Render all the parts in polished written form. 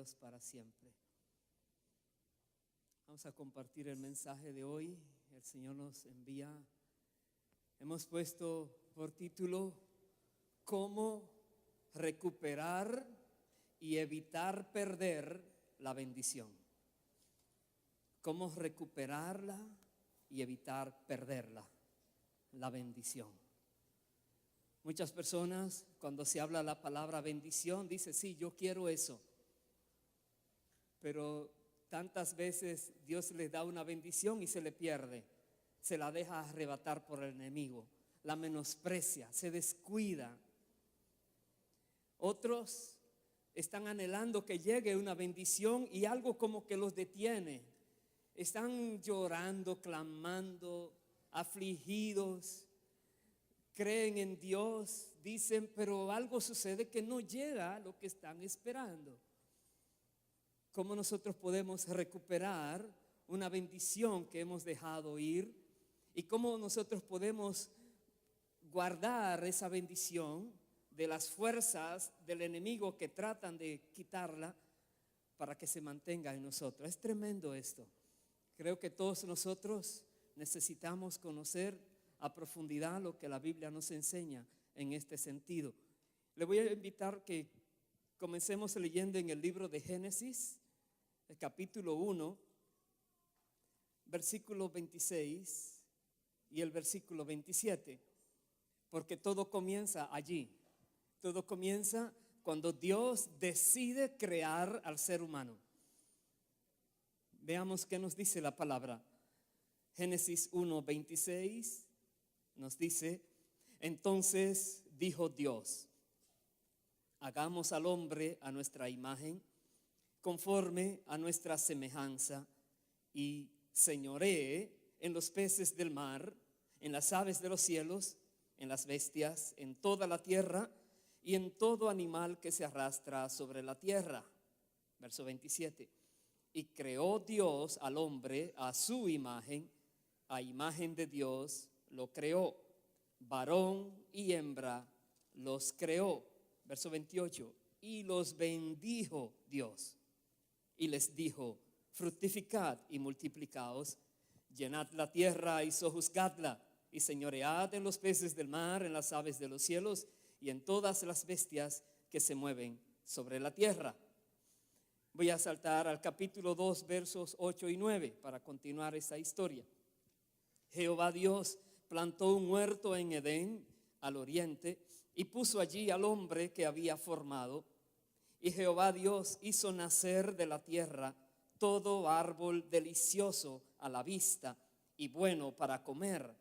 Dios para siempre. Vamos a compartir el mensaje de hoy. El Señor nos envía. Hemos puesto por título ¿Cómo recuperar y evitar perder la bendición? ¿Cómo recuperarla y evitar perderla, la bendición? Muchas personas, cuando se habla la palabra bendición, dicen, sí, yo quiero eso. Pero tantas veces Dios les da una bendición y se le pierde. Se la deja arrebatar por el enemigo. La menosprecia, se descuida. Otros están anhelando que llegue una bendición y algo como que los detiene. Están llorando, clamando, afligidos. Creen en Dios, dicen, pero algo sucede que no llega a lo que están esperando. ¿Cómo nosotros podemos recuperar una bendición que hemos dejado ir? ¿Y cómo nosotros podemos guardar esa bendición de las fuerzas del enemigo que tratan de quitarla para que se mantenga en nosotros? Es tremendo esto. Creo que todos nosotros necesitamos conocer a profundidad lo que la Biblia nos enseña en este sentido. Le voy a invitar que comencemos leyendo en el libro de Génesis, el capítulo 1, versículo 26 y el versículo 27, porque todo comienza allí. Todo comienza cuando Dios decide crear al ser humano. Veamos qué nos dice la palabra. Génesis 1, 26 nos dice: entonces dijo Dios, hagamos al hombre a nuestra imagen, conforme a nuestra semejanza, y señoree en los peces del mar, en las aves de los cielos, en las bestias, en toda la tierra y en todo animal que se arrastra sobre la tierra. Verso 27. Y creó Dios al hombre a su imagen, a imagen de Dios lo creó, varón y hembra los creó. Verso 28. Y los bendijo Dios y les dijo: fructificad y multiplicaos, llenad la tierra y sojuzgadla, y señoread en los peces del mar, en las aves de los cielos y en todas las bestias que se mueven sobre la tierra. Voy a saltar al capítulo 2, versos 8 y 9 para continuar esta historia. Jehová Dios plantó un huerto en Edén, al oriente, y puso allí al hombre que había formado. Y Jehová Dios hizo nacer de la tierra todo árbol delicioso a la vista y bueno para comer.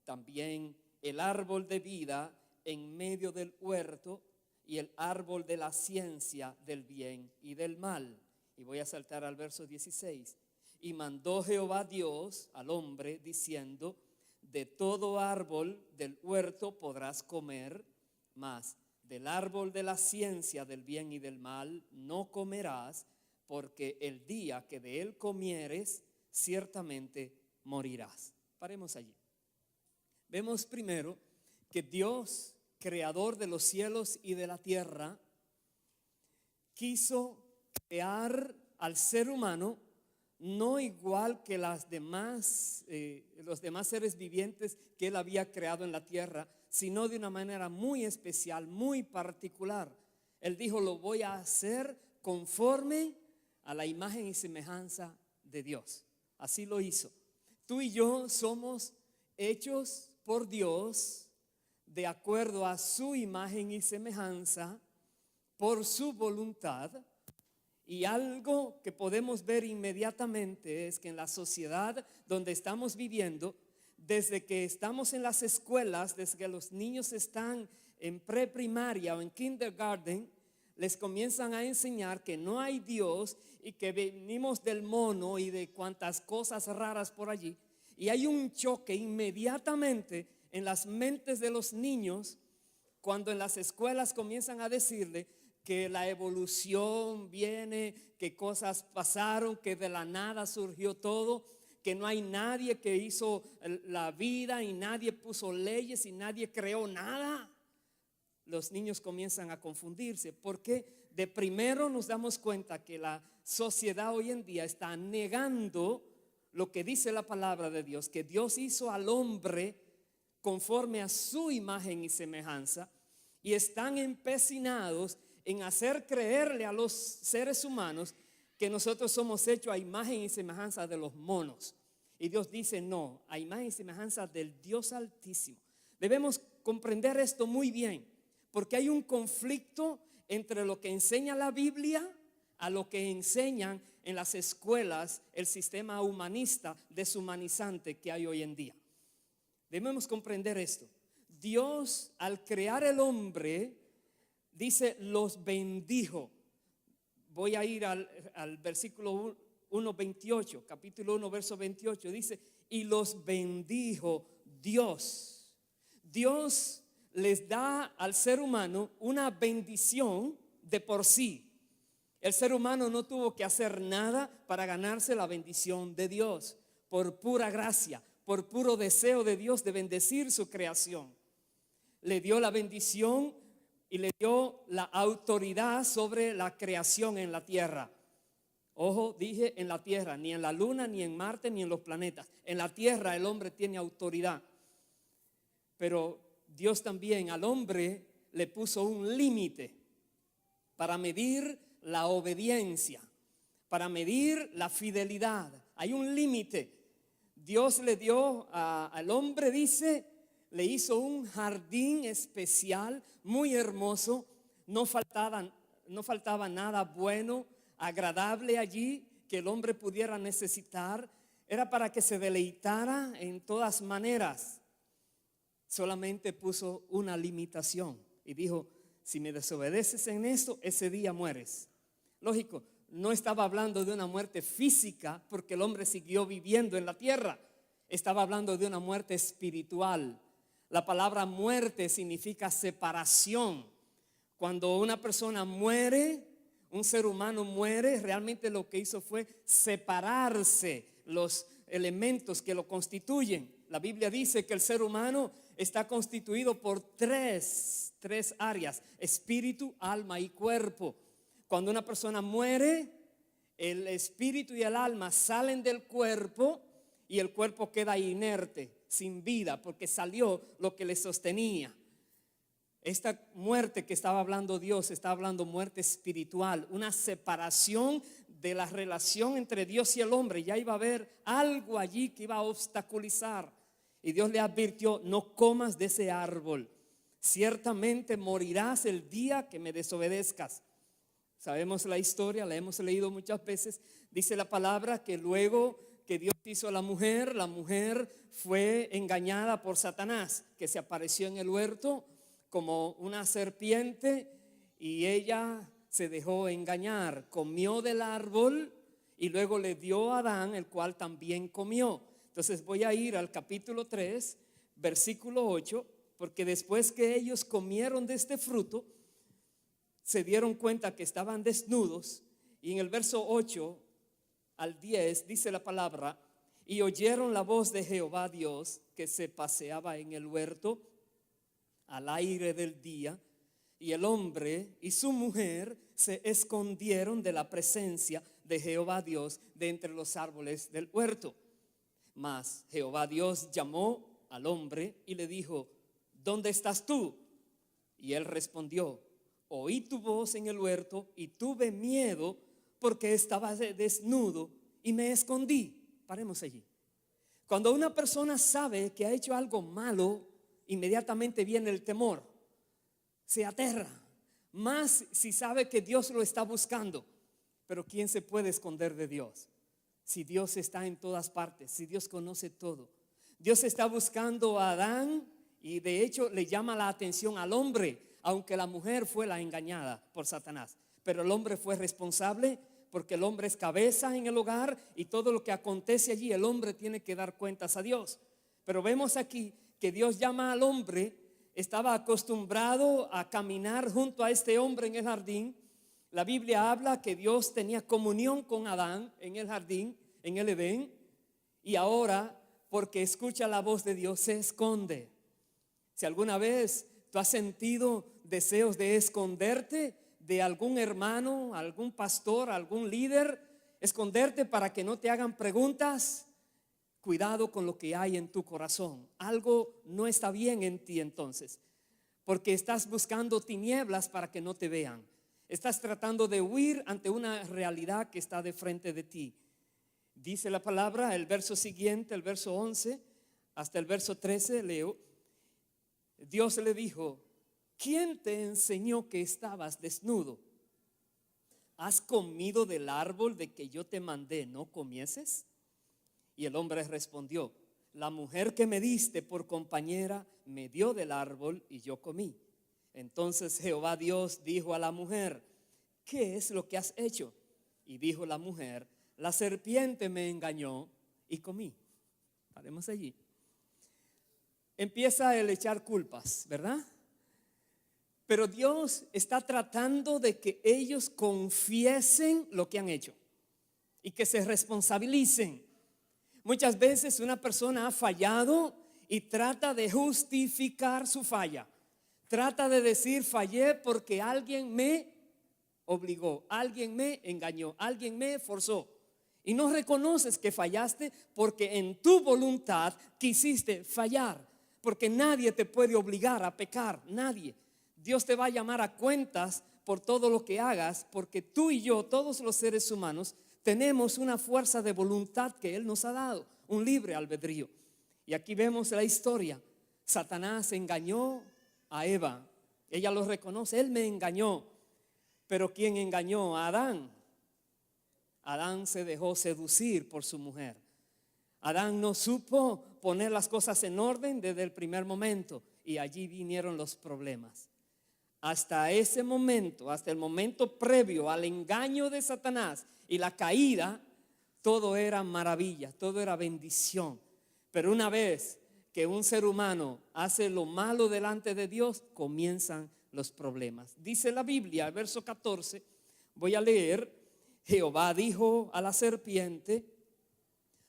También el árbol de vida en medio del huerto y el árbol de la ciencia del bien y del mal. Y voy a saltar al verso 16. Y mandó Jehová Dios al hombre diciendo: de todo árbol del huerto podrás comer, mas del árbol de la ciencia del bien y del mal no comerás, porque el día que de él comieres, ciertamente morirás. Paremos allí. Vemos primero que Dios, creador de los cielos y de la tierra, quiso crear al ser humano no igual que los demás seres vivientes que él había creado en la tierra, sino de una manera muy especial, muy particular. Él dijo: lo voy a hacer conforme a la imagen y semejanza de Dios. Así lo hizo. Tú y yo somos hechos por Dios de acuerdo a su imagen y semejanza, por su voluntad. Y algo que podemos ver inmediatamente es que en la sociedad donde estamos viviendo, desde que estamos en las escuelas, desde que los niños están en preprimaria o en kindergarten, les comienzan a enseñar que no hay Dios y que venimos del mono y de cuantas cosas raras por allí. Y hay un choque inmediatamente en las mentes de los niños cuando en las escuelas comienzan a decirle que la evolución viene, que cosas pasaron, que de la nada surgió todo, que no hay nadie que hizo la vida y nadie puso leyes y nadie creó nada. Los niños comienzan a confundirse. ¿Por qué? de primero nos damos cuenta que la sociedad hoy en día está negando lo que dice la palabra de Dios, que Dios hizo al hombre conforme a su imagen y semejanza, y están empecinados en hacer creerle a los seres humanos que nosotros somos hechos a imagen y semejanza de los monos. Y Dios dice no, a imagen y semejanza del Dios Altísimo. Debemos comprender esto muy bien, porque hay un conflicto entre lo que enseña la Biblia a lo que enseñan en las escuelas el sistema humanista deshumanizante que hay hoy en día. Debemos comprender esto. Dios, al crear el hombre, dice los bendijo. Voy a ir al versículo 1:28, capítulo 1, verso 28. Dice, y los bendijo Dios. Dios les da al ser humano una bendición de por sí. El ser humano no tuvo que hacer nada para ganarse la bendición de Dios. Por pura gracia, por puro deseo de Dios de bendecir su creación. Le dio la bendición y le dio la autoridad sobre la creación en la tierra. Ojo, dije en la tierra, ni en la luna, ni en Marte, ni en los planetas. En la tierra el hombre tiene autoridad. Pero Dios también al hombre le puso un límite para medir la obediencia, para medir la fidelidad. Hay un límite. Dios le dio al hombre, dice, le hizo un jardín especial, muy hermoso. No faltaba nada bueno, agradable allí que el hombre pudiera necesitar. Era para que se deleitara en todas maneras. Solamente puso una limitación y dijo, si me desobedeces en esto, ese día mueres. Lógico, no estaba hablando de una muerte física porque el hombre siguió viviendo en la tierra. Estaba hablando de una muerte espiritual. La palabra muerte significa separación. Cuando una persona muere, un ser humano muere, realmente lo que hizo fue separarse los elementos que lo constituyen. La Biblia dice que el ser humano está constituido por tres áreas: espíritu, alma y cuerpo. Cuando una persona muere, el espíritu y el alma salen del cuerpo y el cuerpo queda inerte, sin vida, porque salió lo que le sostenía. Esta muerte que estaba hablando Dios, está hablando muerte espiritual, una separación de la relación entre Dios y el hombre. Ya iba a haber algo allí que iba a obstaculizar. Y Dios le advirtió, no comas de ese árbol. Ciertamente morirás el día que me desobedezcas. Sabemos la historia, la hemos leído muchas veces. Dice la palabra que luego que Dios hizo a la mujer fue engañada por Satanás, que se apareció en el huerto como una serpiente y ella se dejó engañar, comió del árbol y luego le dio a Adán, el cual también comió. Entonces voy a ir al capítulo 3, versículo 8, porque después que ellos comieron de este fruto, se dieron cuenta que estaban desnudos, y en el verso 8 al 10 dice la palabra, y oyeron la voz de Jehová Dios que se paseaba en el huerto al aire del día, y el hombre y su mujer se escondieron de la presencia de Jehová Dios de entre los árboles del huerto. Mas Jehová Dios llamó al hombre y le dijo, ¿dónde estás tú? Y él respondió, oí tu voz en el huerto y tuve miedo porque estaba desnudo y me escondí. Paremos allí. Cuando una persona sabe que ha hecho algo malo, inmediatamente viene el temor, se aterra, más si sabe que Dios lo está buscando. Pero ¿quién se puede esconder de Dios? Si Dios está en todas partes, si Dios conoce todo. Dios está buscando a Adán y de hecho le llama la atención al hombre, aunque la mujer fue la engañada por Satanás. Pero el hombre fue responsable porque el hombre es cabeza en el hogar y todo lo que acontece allí el hombre tiene que dar cuentas a Dios. Pero vemos aquí que Dios llama al hombre, estaba acostumbrado a caminar junto a este hombre en el jardín. La Biblia habla que Dios tenía comunión con Adán en el jardín, en el Edén, y ahora, porque escucha la voz de Dios, se esconde. Si alguna vez tú has sentido deseos de esconderte, de algún hermano, algún pastor, algún líder, esconderte para que no te hagan preguntas. Cuidado con lo que hay en tu corazón. Algo no está bien en ti entonces, porque estás buscando tinieblas para que no te vean. Estás tratando de huir ante una realidad que está de frente de ti. Dice la palabra, el verso siguiente, el verso 11 hasta el verso 13, leo. Dios le dijo: ¿quién te enseñó que estabas desnudo? ¿Has comido del árbol de que yo te mandé no comieses? Y el hombre respondió: la mujer que me diste por compañera me dio del árbol y yo comí. Entonces Jehová Dios dijo a la mujer: ¿qué es lo que has hecho? Y dijo la mujer: la serpiente me engañó y comí. Paremos allí. Empieza el echar culpas, ¿verdad? Pero Dios está tratando de que ellos confiesen lo que han hecho y que se responsabilicen. Muchas veces una persona ha fallado y trata de justificar su falla. Trata de decir: fallé porque alguien me obligó, alguien me engañó, alguien me forzó. Y no reconoces que fallaste porque en tu voluntad quisiste fallar. Porque nadie te puede obligar a pecar, nadie. Dios te va a llamar a cuentas por todo lo que hagas, porque tú y yo, todos los seres humanos, tenemos una fuerza de voluntad que Él nos ha dado, un libre albedrío. Y aquí vemos la historia. Satanás engañó a Eva. Ella lo reconoce: él me engañó. Pero ¿quién engañó? A Adán. Adán se dejó seducir por su mujer. Adán no supo poner las cosas en orden desde el primer momento, y allí vinieron los problemas. Hasta ese momento, hasta el momento previo al engaño de Satanás y la caída, todo era maravilla, todo era bendición. Pero una vez que un ser humano hace lo malo delante de Dios, comienzan los problemas. Dice la Biblia, el verso 14, voy a leer: Jehová dijo a la serpiente: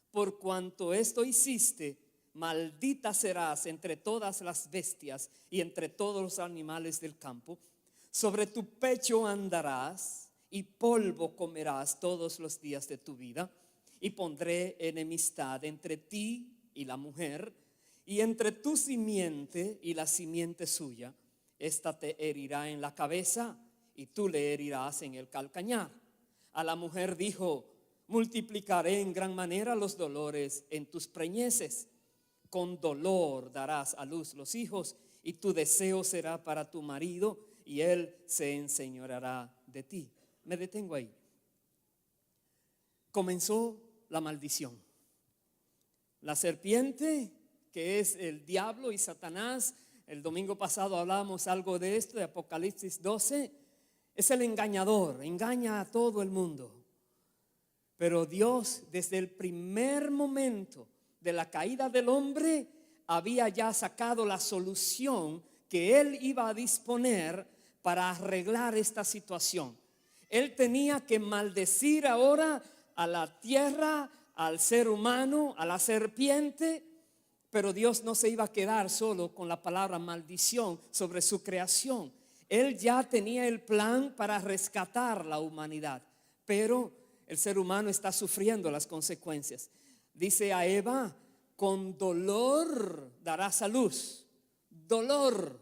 por cuanto esto hiciste, maldita serás entre todas las bestias y entre todos los animales del campo. Sobre tu pecho andarás y polvo comerás todos los días de tu vida. Y pondré enemistad entre ti y la mujer, y entre tu simiente y la simiente suya. Esta te herirá en la cabeza y tú le herirás en el calcañar. A la mujer dijo: multiplicaré en gran manera los dolores en tus preñeces. Con dolor darás a luz los hijos, y tu deseo será para tu marido, y él se enseñoreará de ti. Me detengo ahí. Comenzó la maldición. La serpiente, que es el diablo y Satanás, el domingo pasado hablábamos algo de esto, de Apocalipsis 12, es el engañador, engaña a todo el mundo. Pero Dios, desde el primer momento de la caída del hombre, había ya sacado la solución que Él iba a disponer para arreglar esta situación. Él tenía que maldecir ahora a la tierra, al ser humano, a la serpiente. Pero Dios no se iba a quedar solo con la palabra maldición sobre su creación. Él ya tenía el plan para rescatar la humanidad, pero el ser humano está sufriendo las consecuencias. Dice a Eva: con dolor darás a luz. Dolor.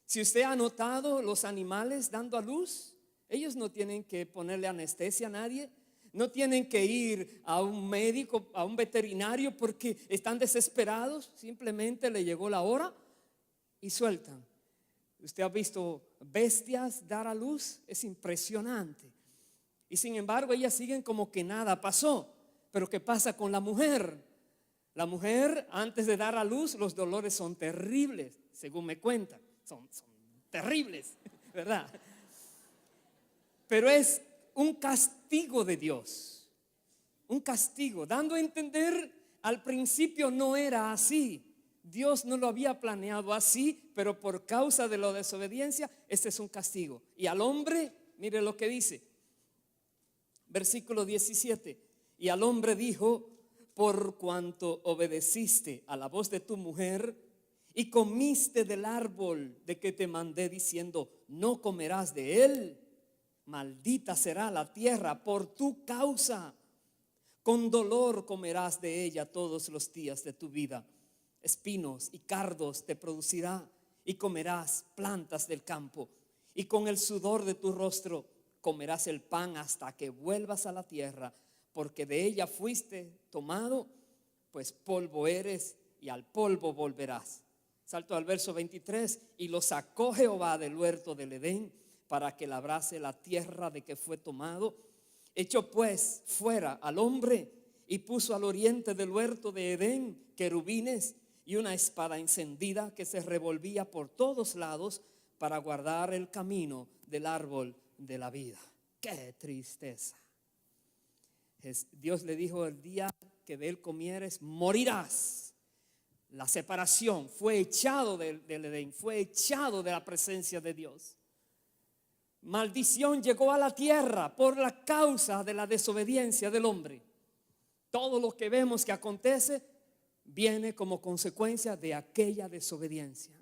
Si usted ha notado los animales dando a luz, ellos no tienen que ponerle anestesia a nadie. No tienen que ir a un médico, a un veterinario, porque están desesperados. Simplemente le llegó la hora y sueltan. Usted ha visto bestias dar a luz, es impresionante. Y sin embargo ellas siguen como que nada pasó. Pero ¿qué pasa con la mujer? La mujer, antes de dar a luz, los dolores son terribles, según me cuentan. Son terribles, ¿verdad? Pero es un castigo de Dios, un castigo, dando a entender: al principio no era así. Dios no lo había planeado así, pero por causa de la desobediencia, este es un castigo. Y al hombre, mire lo que dice, versículo 17: y al hombre dijo: por cuanto obedeciste a la voz de tu mujer y comiste del árbol de que te mandé diciendo: no comerás de él, maldita será la tierra por tu causa. Con dolor comerás de ella todos los días de tu vida. Espinos y cardos te producirá y comerás plantas del campo. Y con el sudor de tu rostro comerás el pan hasta que vuelvas a la tierra, porque de ella fuiste tomado, pues polvo eres y al polvo volverás. Salto al verso 23. Y lo sacó Jehová del huerto del Edén para que labrase la tierra de que fue tomado. Echó pues fuera al hombre y puso al oriente del huerto de Edén querubines y una espada encendida que se revolvía por todos lados para guardar el camino del árbol de la vida. ¡Qué tristeza! Dios le dijo: el día que de él comieres morirás. La separación, fue echado del Edén, fue echado de la presencia de Dios. Maldición llegó a la tierra por la causa de la desobediencia del hombre. Todo lo que vemos que acontece viene como consecuencia de aquella desobediencia.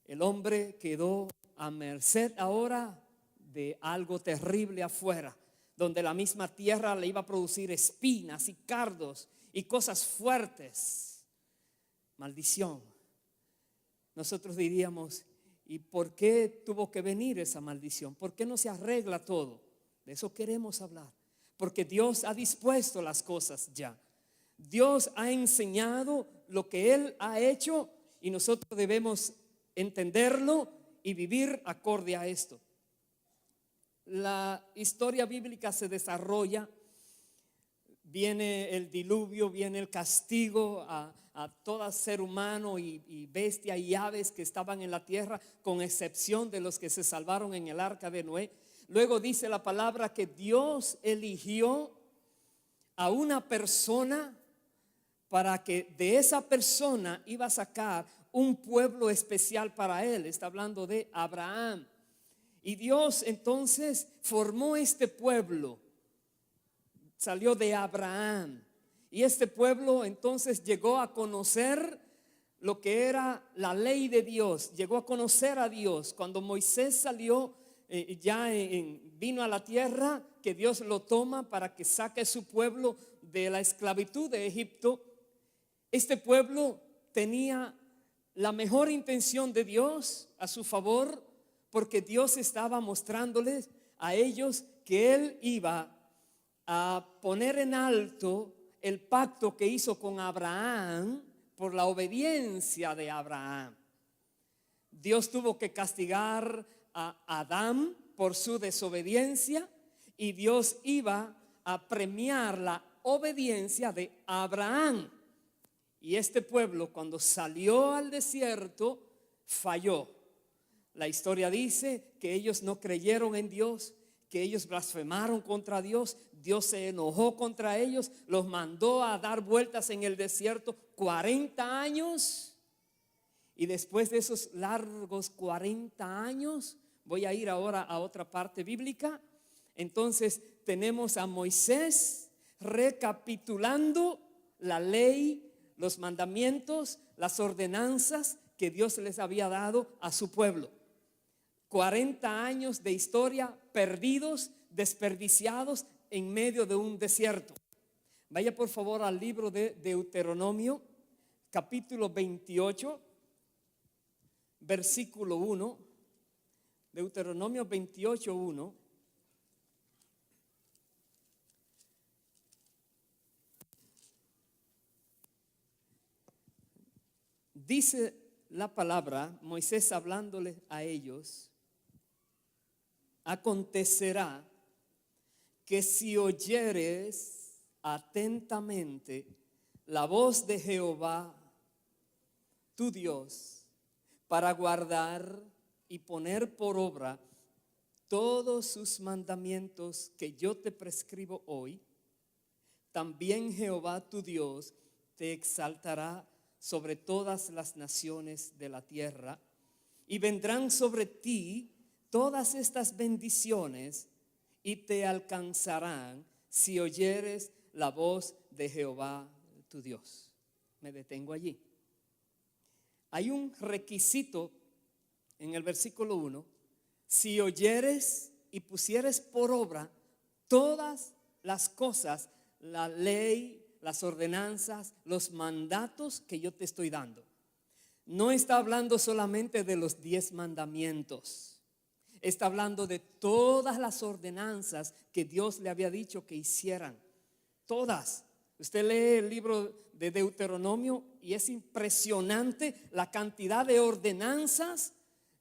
El hombre quedó a merced ahora de algo terrible afuera, donde la misma tierra le iba a producir espinas y cardos y cosas fuertes. Maldición. Nosotros diríamos: ¿y por qué tuvo que venir esa maldición? ¿Por qué no se arregla todo? De eso queremos hablar. Porque Dios ha dispuesto las cosas ya. Dios ha enseñado lo que Él ha hecho y nosotros debemos entenderlo y vivir acorde a esto. La historia bíblica se desarrolla. Viene el diluvio, viene el castigo a todo ser humano y bestia y aves que estaban en la tierra, con excepción de los que se salvaron en el arca de Noé. Luego dice la palabra que Dios eligió a una persona para que de esa persona iba a sacar un pueblo especial para él. Está hablando de Abraham. Y Dios entonces formó este pueblo. Salió de Abraham. Y este pueblo entonces llegó a conocer lo que era la ley de Dios. Llegó a conocer a Dios. Cuando Moisés salió, vino a la tierra, que Dios lo toma para que saque su pueblo de la esclavitud de Egipto. Este pueblo tenía la mejor intención de Dios a su favor, porque Dios estaba mostrándoles a ellos que Él iba a poner en alto el pacto que hizo con Abraham por la obediencia de Abraham. Dios tuvo que castigar a Adán por su desobediencia y Dios iba a premiar la obediencia de Abraham. Y este pueblo, cuando salió al desierto, falló. La historia dice que ellos no creyeron en Dios, que ellos blasfemaron contra Dios. Dios se enojó contra ellos, los mandó a dar vueltas en el desierto 40 años. Y después de esos largos 40 años, voy a ir ahora a otra parte bíblica. Entonces tenemos a Moisés recapitulando la ley, los mandamientos, las ordenanzas que Dios les había dado a su pueblo. 40 años de historia perdidos, desperdiciados en medio de un desierto. Vaya por favor al libro de Deuteronomio, capítulo 28, versículo 1. Deuteronomio 28, 1. Dice la palabra, Moisés hablándole a ellos: acontecerá que si oyeres atentamente la voz de Jehová, tu Dios, para guardar y poner por obra todos sus mandamientos que yo te prescribo hoy, también Jehová tu Dios te exaltará sobre todas las naciones de la tierra, y vendrán sobre ti todas estas bendiciones y te alcanzarán si oyeres la voz de Jehová tu Dios. Me detengo allí. Hay un requisito en el versículo 1 si oyeres y pusieres por obra todas las cosas, la ley, las ordenanzas, los mandatos que yo te estoy dando. No está hablando solamente de los 10 mandamientos. Está hablando de todas las ordenanzas que Dios le había dicho que hicieran. Todas. Usted lee el libro de Deuteronomio y es impresionante la cantidad de ordenanzas.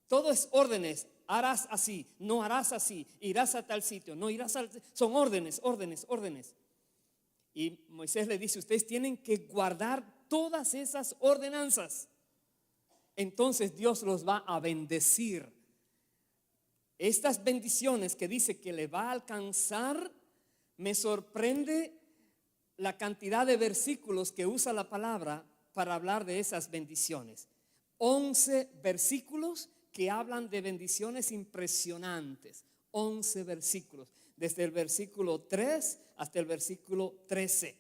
Todo es órdenes. Harás así, no harás así, irás a tal sitio, no irás al... Son órdenes, órdenes, órdenes. Y Moisés le dice, ustedes tienen que guardar todas esas ordenanzas. Entonces Dios los va a bendecir. Estas bendiciones que dice que le va a alcanzar, me sorprende la cantidad de versículos que usa la palabra para hablar de esas bendiciones. 11 versículos que hablan de bendiciones impresionantes. 11 versículos, desde el versículo 3 hasta el versículo 13.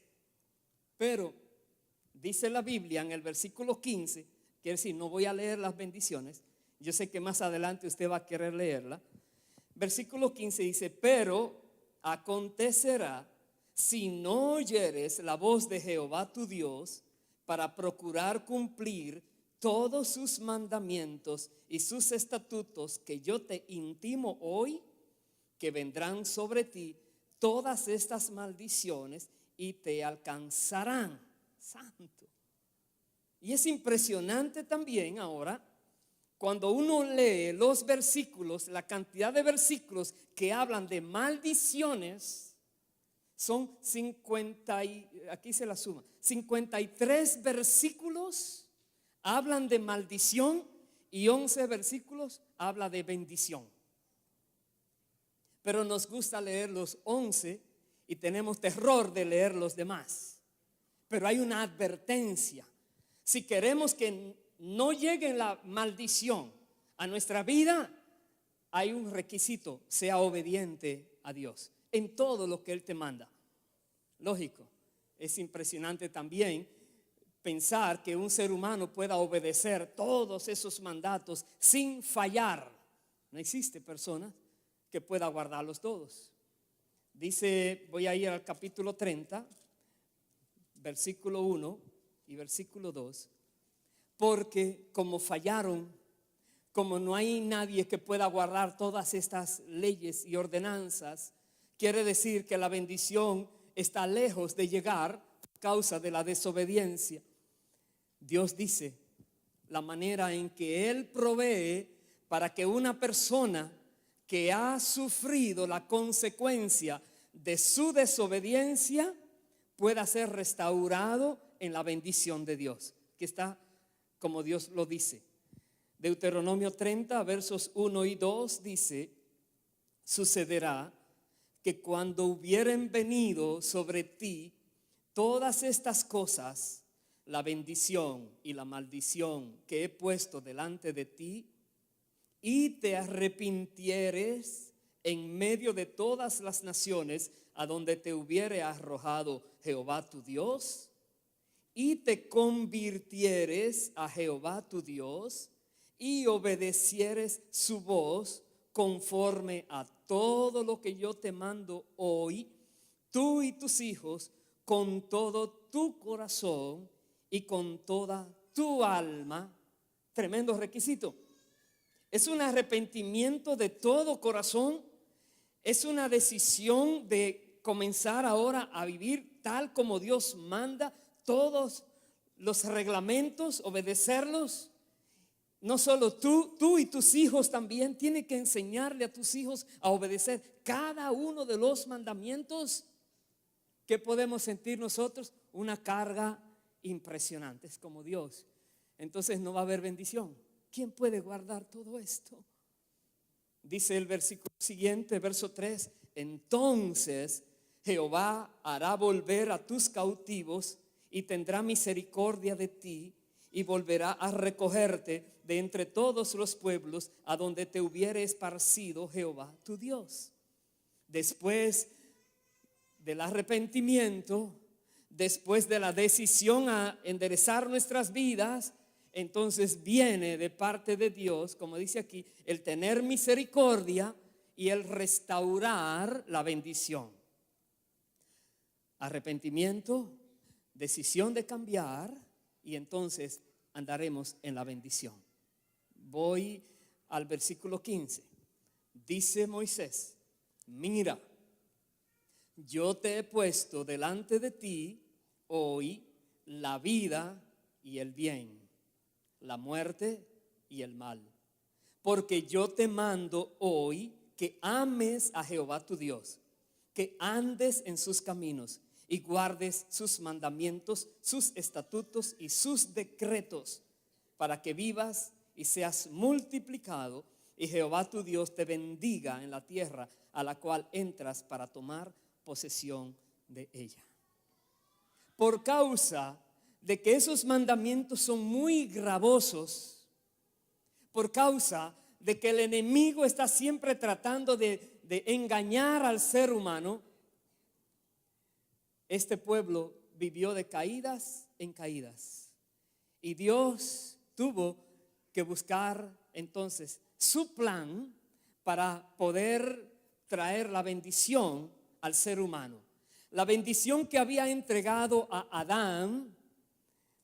Pero dice la Biblia en el versículo 15, quiere decir, no voy a leer las bendiciones, yo sé que más adelante usted va a querer leerla. Versículo 15 dice, pero acontecerá si no oyeres la voz de Jehová tu Dios para procurar cumplir todos sus mandamientos y sus estatutos que yo te intimo hoy, que vendrán sobre ti todas estas maldiciones y te alcanzarán. Santo. Y es impresionante también ahora cuando uno lee los versículos, la cantidad de versículos que hablan de maldiciones. Son 53 versículos hablan de maldición y 11 versículos habla de bendición. Pero nos gusta leer los 11 y tenemos terror de leer los demás. Pero hay una advertencia. Si queremos que no llegue la maldición a nuestra vida, hay un requisito: sea obediente a Dios en todo lo que Él te manda. Lógico, es impresionante también pensar que un ser humano pueda obedecer todos esos mandatos sin fallar. No existe persona que pueda guardarlos todos. Dice, voy a ir al capítulo 30, versículo 1 y versículo 2. Porque como fallaron, como no hay nadie que pueda guardar todas estas leyes y ordenanzas, quiere decir que la bendición está lejos de llegar a causa de la desobediencia. Dios dice la manera en que Él provee para que una persona que ha sufrido la consecuencia de su desobediencia pueda ser restaurado en la bendición de Dios, que está como Dios lo dice. Deuteronomio 30, versos 1 y 2 dice: sucederá que cuando hubieren venido sobre ti todas estas cosas, la bendición y la maldición que he puesto delante de ti, y te arrepintieres en medio de todas las naciones a donde te hubiere arrojado Jehová tu Dios, y te convirtieres a Jehová tu Dios, y obedecieres su voz conforme a todo lo que yo te mando hoy, tú y tus hijos, con todo tu corazón y con toda tu alma. Tremendo requisito. Es un arrepentimiento de todo corazón. Es una decisión de comenzar ahora a vivir tal como Dios manda, todos los reglamentos, obedecerlos. No solo tú y tus hijos también tienen que enseñarle a tus hijos a obedecer cada uno de los mandamientos. ¿Qué podemos sentir nosotros? Una carga impresionante. Es como Dios. Entonces no va a haber bendición. ¿Quién puede guardar todo esto? Dice el versículo siguiente, verso 3: entonces Jehová hará volver a tus cautivos y tendrá misericordia de ti, y volverá a recogerte de entre todos los pueblos a donde te hubiere esparcido Jehová tu Dios. Después del arrepentimiento, después de la decisión a enderezar nuestras vidas, entonces viene de parte de Dios, como dice aquí, el tener misericordia y el restaurar la bendición. Arrepentimiento, decisión de cambiar, y entonces andaremos en la bendición. Voy al versículo 15. Dice Moisés: mira, yo te he puesto delante de ti hoy la vida y el bien, la muerte y el mal. Porque yo te mando hoy que ames a Jehová tu Dios, que andes en sus caminos y guardes sus mandamientos, sus estatutos y sus decretos, para que vivas y seas multiplicado, y Jehová tu Dios te bendiga en la tierra a la cual entras para tomar posesión de ella. Por causa de que esos mandamientos son muy gravosos, por causa de que el enemigo está siempre tratando de engañar al ser humano, este pueblo vivió de caídas en caídas. Y Dios tuvo que buscar entonces su plan para poder traer la bendición al ser humano. La bendición que había entregado a Adán,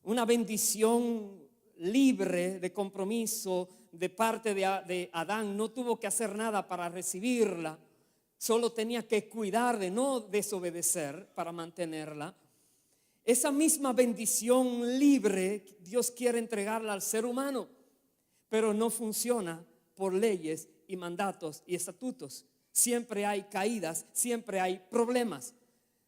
una bendición libre de compromiso de parte de Adán, no tuvo que hacer nada para recibirla, solo tenía que cuidar de no desobedecer para mantenerla. Esa misma bendición libre Dios quiere entregarla al ser humano, pero no funciona por leyes y mandatos y estatutos. Siempre hay caídas, siempre hay problemas.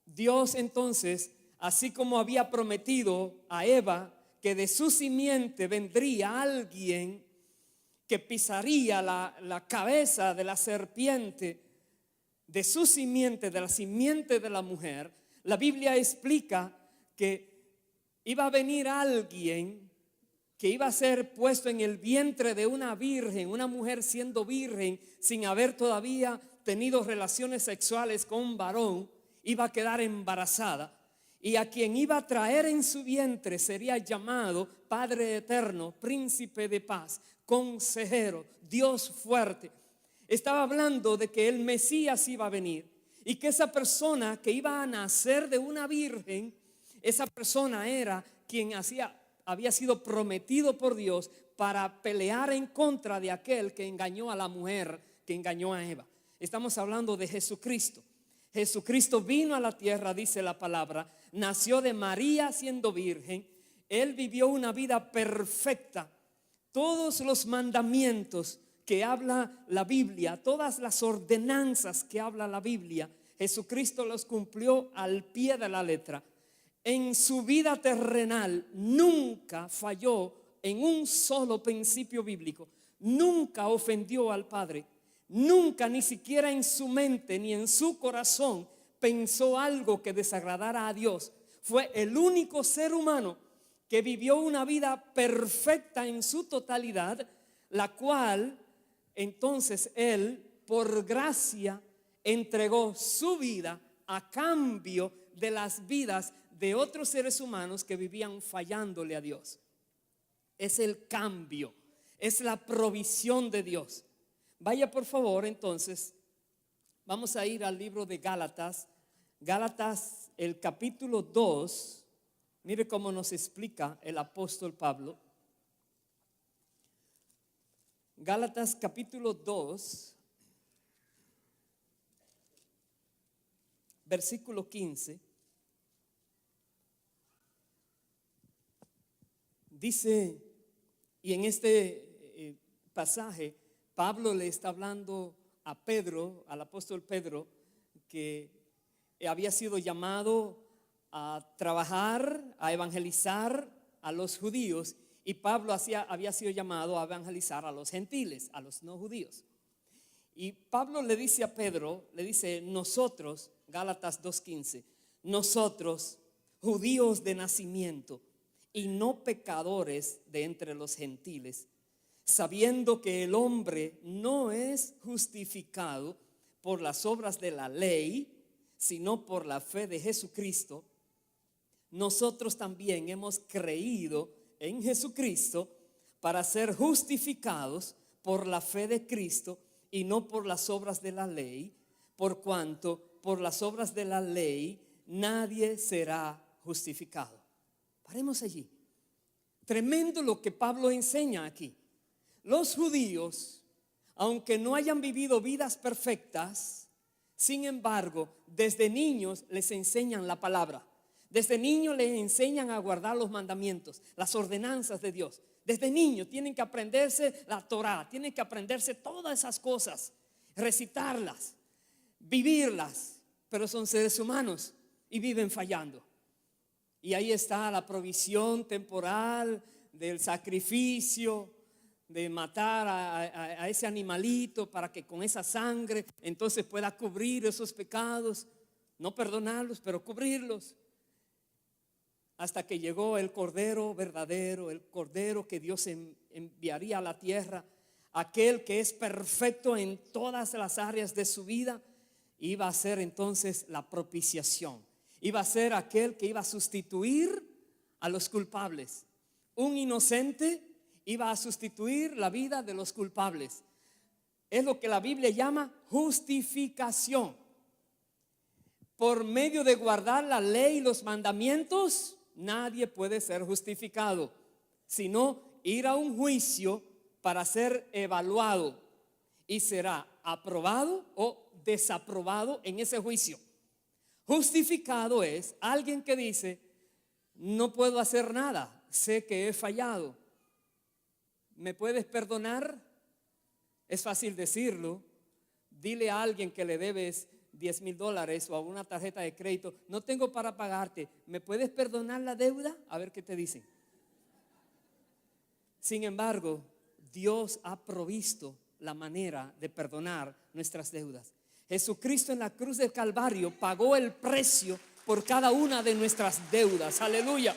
Dios entonces, así como había prometido a Eva que de su simiente vendría alguien que pisaría la cabeza de la serpiente, de su simiente, de la simiente de la mujer, la Biblia explica que iba a venir alguien que iba a ser puesto en el vientre de una virgen, una mujer siendo virgen, sin haber todavía tenido relaciones sexuales con un varón, iba a quedar embarazada, y a quien iba a traer en su vientre sería llamado Padre Eterno, Príncipe de Paz, Consejero, Dios fuerte. Estaba hablando de que el Mesías iba a venir y que esa persona que iba a nacer de una virgen, esa persona era quien había sido prometido por Dios para pelear en contra de aquel que engañó a la mujer, que engañó a Eva. Estamos hablando de Jesucristo. Jesucristo vino a la tierra, dice la palabra, nació de María siendo virgen. Él vivió una vida perfecta. Todos los mandamientos que habla la Biblia, todas las ordenanzas que habla la Biblia, Jesucristo los cumplió al pie de la letra. En su vida terrenal nunca falló en un solo principio bíblico. Nunca ofendió al Padre. Nunca, ni siquiera en su mente ni en su corazón, pensó algo que desagradara a Dios. Fue el único ser humano que vivió una vida perfecta en su totalidad, la cual entonces él, por gracia, entregó su vida a cambio de las vidas de otros seres humanos que vivían fallándole a Dios. Es el cambio, es la provisión de Dios. Vaya por favor, entonces, vamos a ir al libro de Gálatas. Gálatas, el capítulo 2. Mire cómo nos explica el apóstol Pablo. Gálatas capítulo 2, versículo 15. Dice, y en este pasaje, Pablo le está hablando a Pedro, al apóstol Pedro, que había sido llamado a trabajar, a evangelizar a los judíos, y Pablo había sido llamado a evangelizar a los gentiles, a los no judíos. Y Pablo le dice a Pedro, le dice: nosotros, Gálatas 2:15, nosotros, judíos de nacimiento y no pecadores de entre los gentiles, sabiendo que el hombre no es justificado por las obras de la ley, sino por la fe de Jesucristo, nosotros también hemos creído en Jesucristo para ser justificados por la fe de Cristo y no por las obras de la ley, por cuanto por las obras de la ley nadie será justificado. Paremos allí. Tremendo lo que Pablo enseña aquí. Los judíos, aunque no hayan vivido vidas perfectas, sin embargo, desde niños les enseñan la palabra. Desde niños les enseñan a guardar los mandamientos, las ordenanzas de Dios. Desde niños tienen que aprenderse la Torá, tienen que aprenderse todas esas cosas, recitarlas, vivirlas, pero son seres humanos y viven fallando. Y ahí está la provisión temporal del sacrificio, de matar a ese animalito para que con esa sangre entonces pueda cubrir esos pecados, no perdonarlos, pero cubrirlos. Hasta que llegó el Cordero verdadero, el Cordero que Dios enviaría a la tierra, aquel que es perfecto en todas las áreas de su vida, iba a ser entonces la propiciación. Iba a ser aquel que iba a sustituir a los culpables. Un inocente iba a sustituir la vida de los culpables. Es lo que la Biblia llama justificación. Por medio de guardar la ley y los mandamientos, nadie puede ser justificado, sino ir a un juicio para ser evaluado y será aprobado o desaprobado en ese juicio. Justificado es alguien que dice: no puedo hacer nada, sé que he fallado. ¿Me puedes perdonar? Es fácil decirlo. Dile a alguien que le debes $10,000 o a una tarjeta de crédito: no tengo para pagarte, ¿me puedes perdonar la deuda? A ver qué te dicen. Sin embargo, Dios ha provisto la manera de perdonar nuestras deudas. Jesucristo en la cruz del Calvario pagó el precio por cada una de nuestras deudas. Aleluya.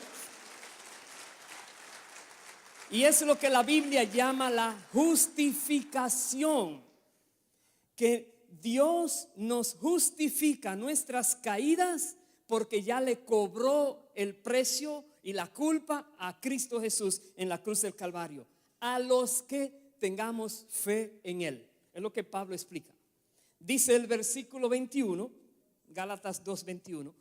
Y es lo que la Biblia llama la justificación, que Dios nos justifica nuestras caídas porque ya le cobró el precio y la culpa a Cristo Jesús en la cruz del Calvario, a los que tengamos fe en Él. Es lo que Pablo explica. Dice el versículo 21, Gálatas 2:21,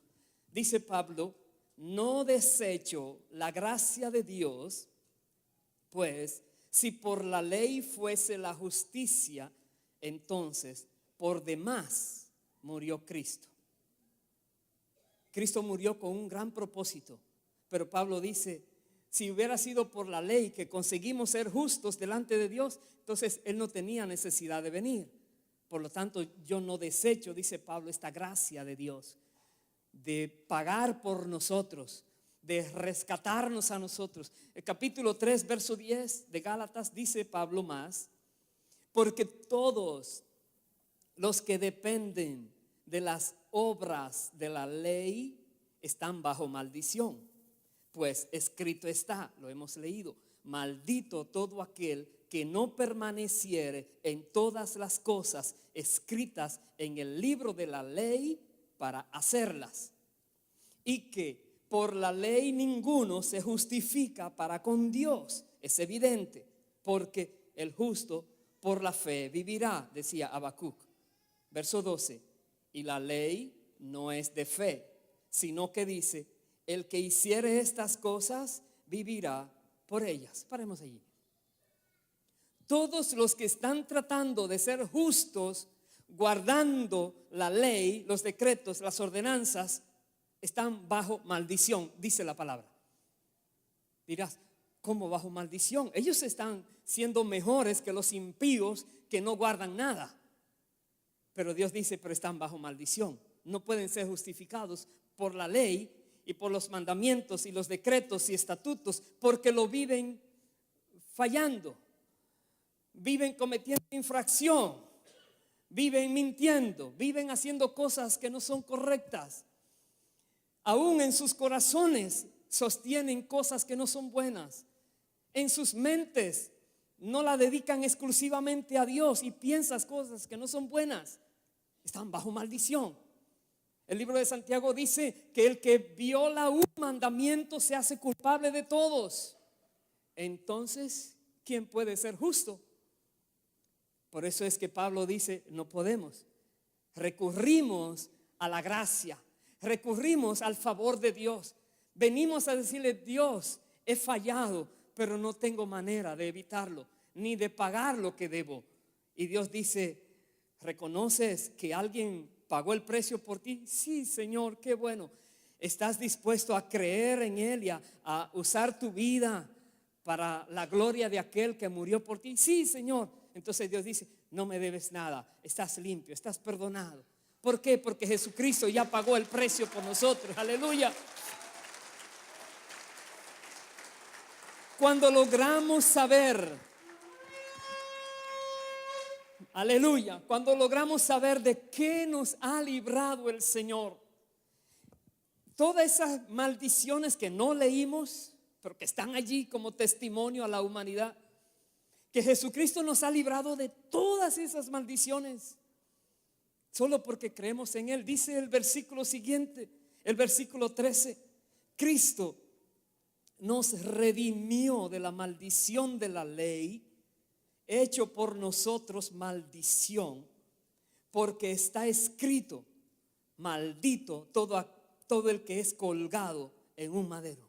dice Pablo: no desecho la gracia de Dios, pues si por la ley fuese la justicia, entonces por demás murió Cristo. Cristo murió con un gran propósito, pero Pablo dice: si hubiera sido por la ley que conseguimos ser justos delante de Dios, entonces Él no tenía necesidad de venir. Por lo tanto, yo no desecho, dice Pablo, esta gracia de Dios de pagar por nosotros, de rescatarnos a nosotros. El capítulo 3, verso 10 de Gálatas, dice Pablo más: porque todos los que dependen de las obras de la ley están bajo maldición. Pues escrito está, lo hemos leído: maldito todo aquel que no permaneciere en todas las cosas escritas en el libro de la ley para hacerlas. Y que por la ley ninguno se justifica para con Dios. Es evidente, porque el justo por la fe vivirá, decía Habacuc. Verso 12: y la ley no es de fe, sino que dice: el que hiciere estas cosas vivirá por ellas. Paremos allí. Todos los que están tratando de ser justos, guardando la ley, los decretos, las ordenanzas, están bajo maldición, dice la palabra. Dirás: ¿cómo bajo maldición? Ellos están siendo mejores que los impíos que no guardan nada. Pero Dios dice: pero están bajo maldición. No pueden ser justificados por la ley y por los mandamientos y los decretos y estatutos, porque lo viven fallando, viven cometiendo infracción, viven mintiendo, viven haciendo cosas que no son correctas. Aún en sus corazones sostienen cosas que no son buenas. En sus mentes no la dedican exclusivamente a Dios y piensan cosas que no son buenas. Están bajo maldición. El libro de Santiago dice que el que viola un mandamiento se hace culpable de todos. entonces, ¿quién puede ser justo? Por eso es que Pablo dice, no podemos. Recurrimos a la gracia, recurrimos al favor de Dios. Venimos a decirle, Dios, he fallado, pero no tengo manera de evitarlo, ni de pagar lo que debo. Y Dios dice, ¿reconoces que alguien pagó el precio por ti? Sí, Señor, qué bueno. ¿Estás dispuesto a creer en Él y a usar tu vida para la gloria de aquel que murió por ti? Sí, Señor. Entonces Dios dice, no me debes nada, estás limpio, estás perdonado. ¿Por qué? Porque Jesucristo ya pagó el precio por nosotros. Aleluya. Cuando logramos saber, aleluya, cuando logramos saber de qué nos ha librado el Señor, todas esas maldiciones que no leímos, pero que están allí como testimonio a la humanidad, que Jesucristo nos ha librado de todas esas maldiciones, solo porque creemos en Él. Dice el versículo siguiente, el versículo 13, Cristo nos redimió de la maldición de la ley, hecho por nosotros maldición, porque está escrito, maldito todo el que es colgado en un madero.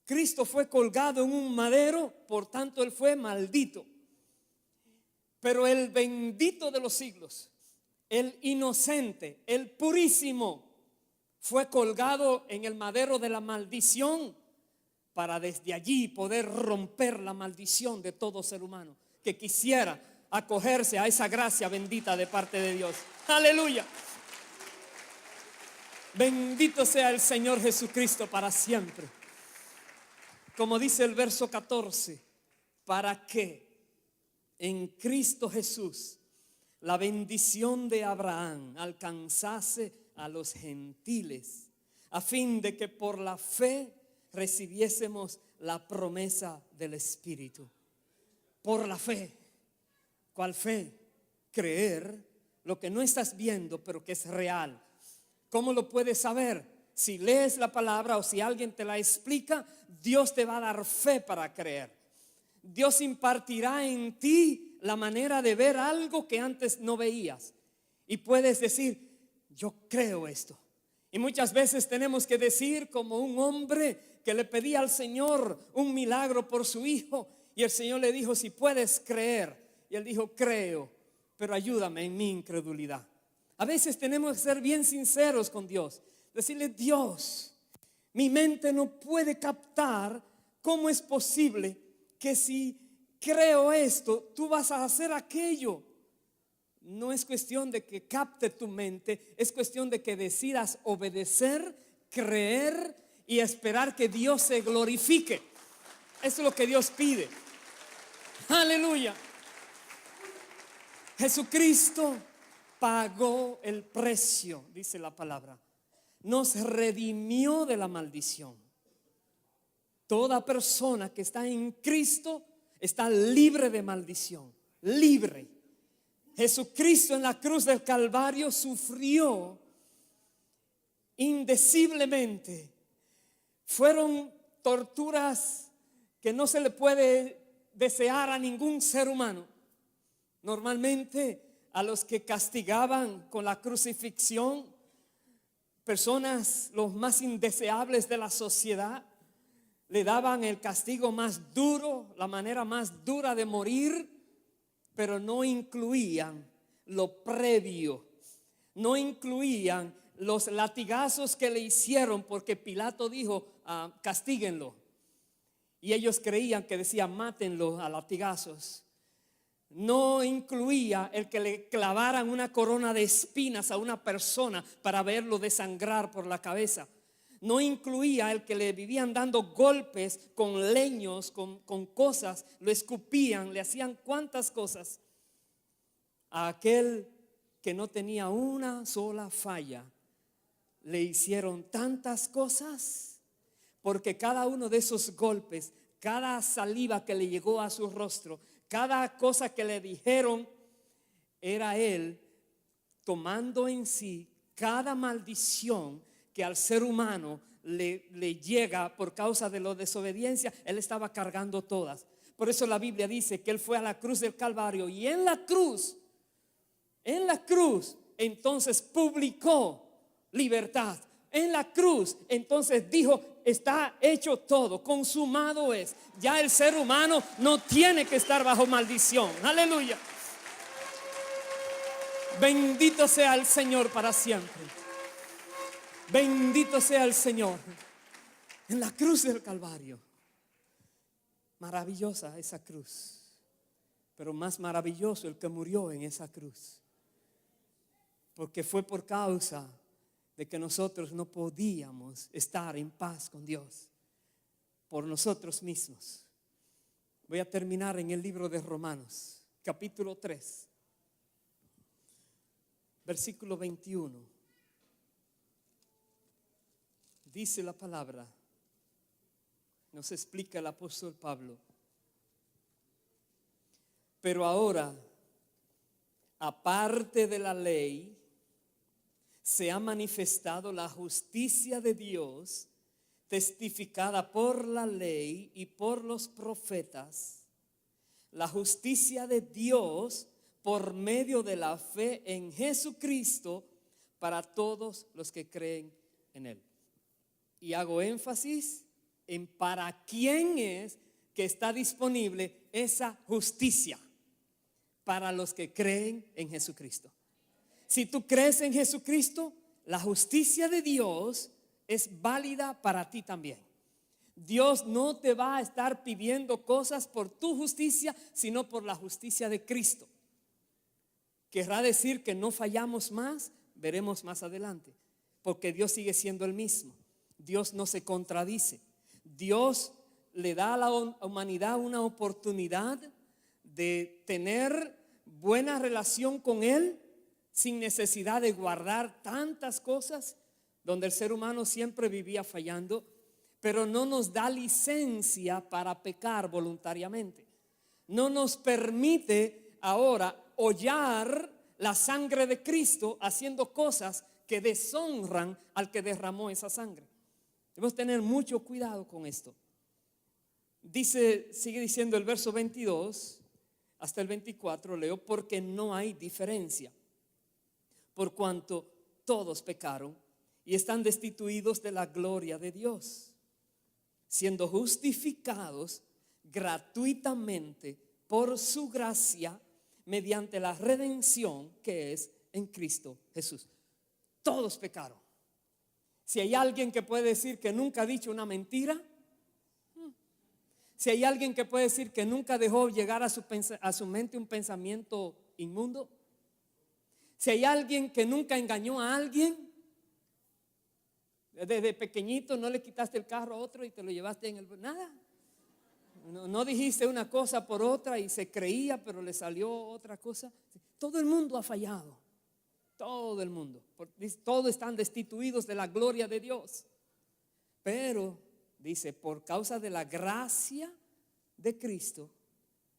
Cristo fue colgado en un madero, por tanto Él fue maldito. Pero el bendito de los siglos, el inocente, el purísimo, fue colgado en el madero de la maldición, para desde allí poder romper la maldición de todo ser humano que quisiera acogerse a esa gracia bendita de parte de Dios. Aleluya. Bendito sea el Señor Jesucristo para siempre. Como dice el verso 14, para que en Cristo Jesús la bendición de Abraham alcanzase a los gentiles, a fin de que por la fe recibiésemos la promesa del Espíritu. Por la fe. ¿Cuál fe? Creer lo que no estás viendo, pero que es real. ¿Cómo lo puedes saber? Si lees la palabra o si alguien te la explica, Dios te va a dar fe para creer. Dios impartirá en ti la manera de ver algo que antes no veías. Y puedes decir, yo creo esto. Y muchas veces tenemos que decir como un hombre que le pedía al Señor un milagro por su hijo. Y el Señor le dijo, si puedes creer. Y él dijo, creo, pero ayúdame en mi incredulidad. A veces tenemos que ser bien sinceros con Dios. Decirle, Dios, mi mente no puede captar cómo es posible que si creo esto, tú vas a hacer aquello. No es cuestión de que capte tu mente, es cuestión de que decidas obedecer, creer y esperar que Dios se glorifique. Eso es lo que Dios pide. Aleluya. Jesucristo pagó el precio, dice la palabra. Nos redimió de la maldición. Toda persona que está en Cristo está libre de maldición, libre. Jesucristo en la cruz del Calvario sufrió indeciblemente. Fueron torturas que no se le puede desear a ningún ser humano. Normalmente a los que castigaban con la crucifixión, personas los más indeseables de la sociedad, le daban el castigo más duro, la manera más dura de morir, pero no incluían lo previo, no incluían los latigazos que le hicieron, porque Pilato dijo, castíguenlo. Y ellos creían que decía, mátenlo a latigazos. No incluía el que le clavaran una corona de espinas a una persona para verlo desangrar por la cabeza. No incluía el que le vivían dando golpes con leños, con cosas, lo escupían, le hacían cuantas cosas. A aquel que no tenía una sola falla, le hicieron tantas cosas, porque cada uno de esos golpes, cada saliva que le llegó a su rostro, cada cosa que le dijeron, era él tomando en sí cada maldición, que al ser humano le llega por causa de la desobediencia, Él estaba cargando todas. Por eso la Biblia dice que Él fue a la cruz del Calvario y en la cruz, entonces publicó libertad. En la cruz, entonces dijo, está hecho todo, consumado es. Ya el ser humano no tiene que estar bajo maldición. Aleluya. Bendito sea el Señor para siempre. Bendito sea el Señor. En la cruz del Calvario. Maravillosa esa cruz. Pero más maravilloso el que murió en esa cruz. Porque fue por causa de que nosotros no podíamos estar en paz con Dios por nosotros mismos. Voy a terminar en el libro de Romanos, capítulo 3, versículo 21. Dice la palabra, nos explica el apóstol Pablo. Pero ahora, aparte de la ley, se ha manifestado la justicia de Dios, testificada por la ley y por los profetas, la justicia de Dios por medio de la fe en Jesucristo para todos los que creen en Él. Y hago énfasis en para quién es que está disponible esa justicia, para los que creen en Jesucristo. Si tú crees en Jesucristo, la justicia de Dios es válida para ti también. Dios no te va a estar pidiendo cosas por tu justicia, sino por la justicia de Cristo. Querrá decir que no fallamos más, veremos más adelante, porque Dios sigue siendo el mismo. Dios no se contradice. Dios le da a la humanidad una oportunidad de tener buena relación con Él, sin necesidad de guardar tantas cosas, donde el ser humano siempre vivía fallando, pero no nos da licencia para pecar voluntariamente. No nos permite ahora hollar la sangre de Cristo haciendo cosas que deshonran al que derramó esa sangre. Debemos tener mucho cuidado con esto. Sigue diciendo el verso 22 hasta el 24, leo, porque no hay diferencia. Por cuanto todos pecaron y están destituidos de la gloria de Dios, siendo justificados gratuitamente por su gracia mediante la redención que es en Cristo Jesús. Todos pecaron. Si hay alguien que puede decir que nunca ha dicho una mentira, si hay alguien que puede decir que nunca dejó llegar a su mente un pensamiento inmundo, si hay alguien que nunca engañó a alguien, desde pequeñito no le quitaste el carro a otro y te lo llevaste en el... Nada. No dijiste una cosa por otra y se creía, pero le salió otra cosa. Todo el mundo ha fallado. Todo el mundo. Todos están destituidos de la gloria de Dios. Pero, dice, por causa de la gracia de Cristo,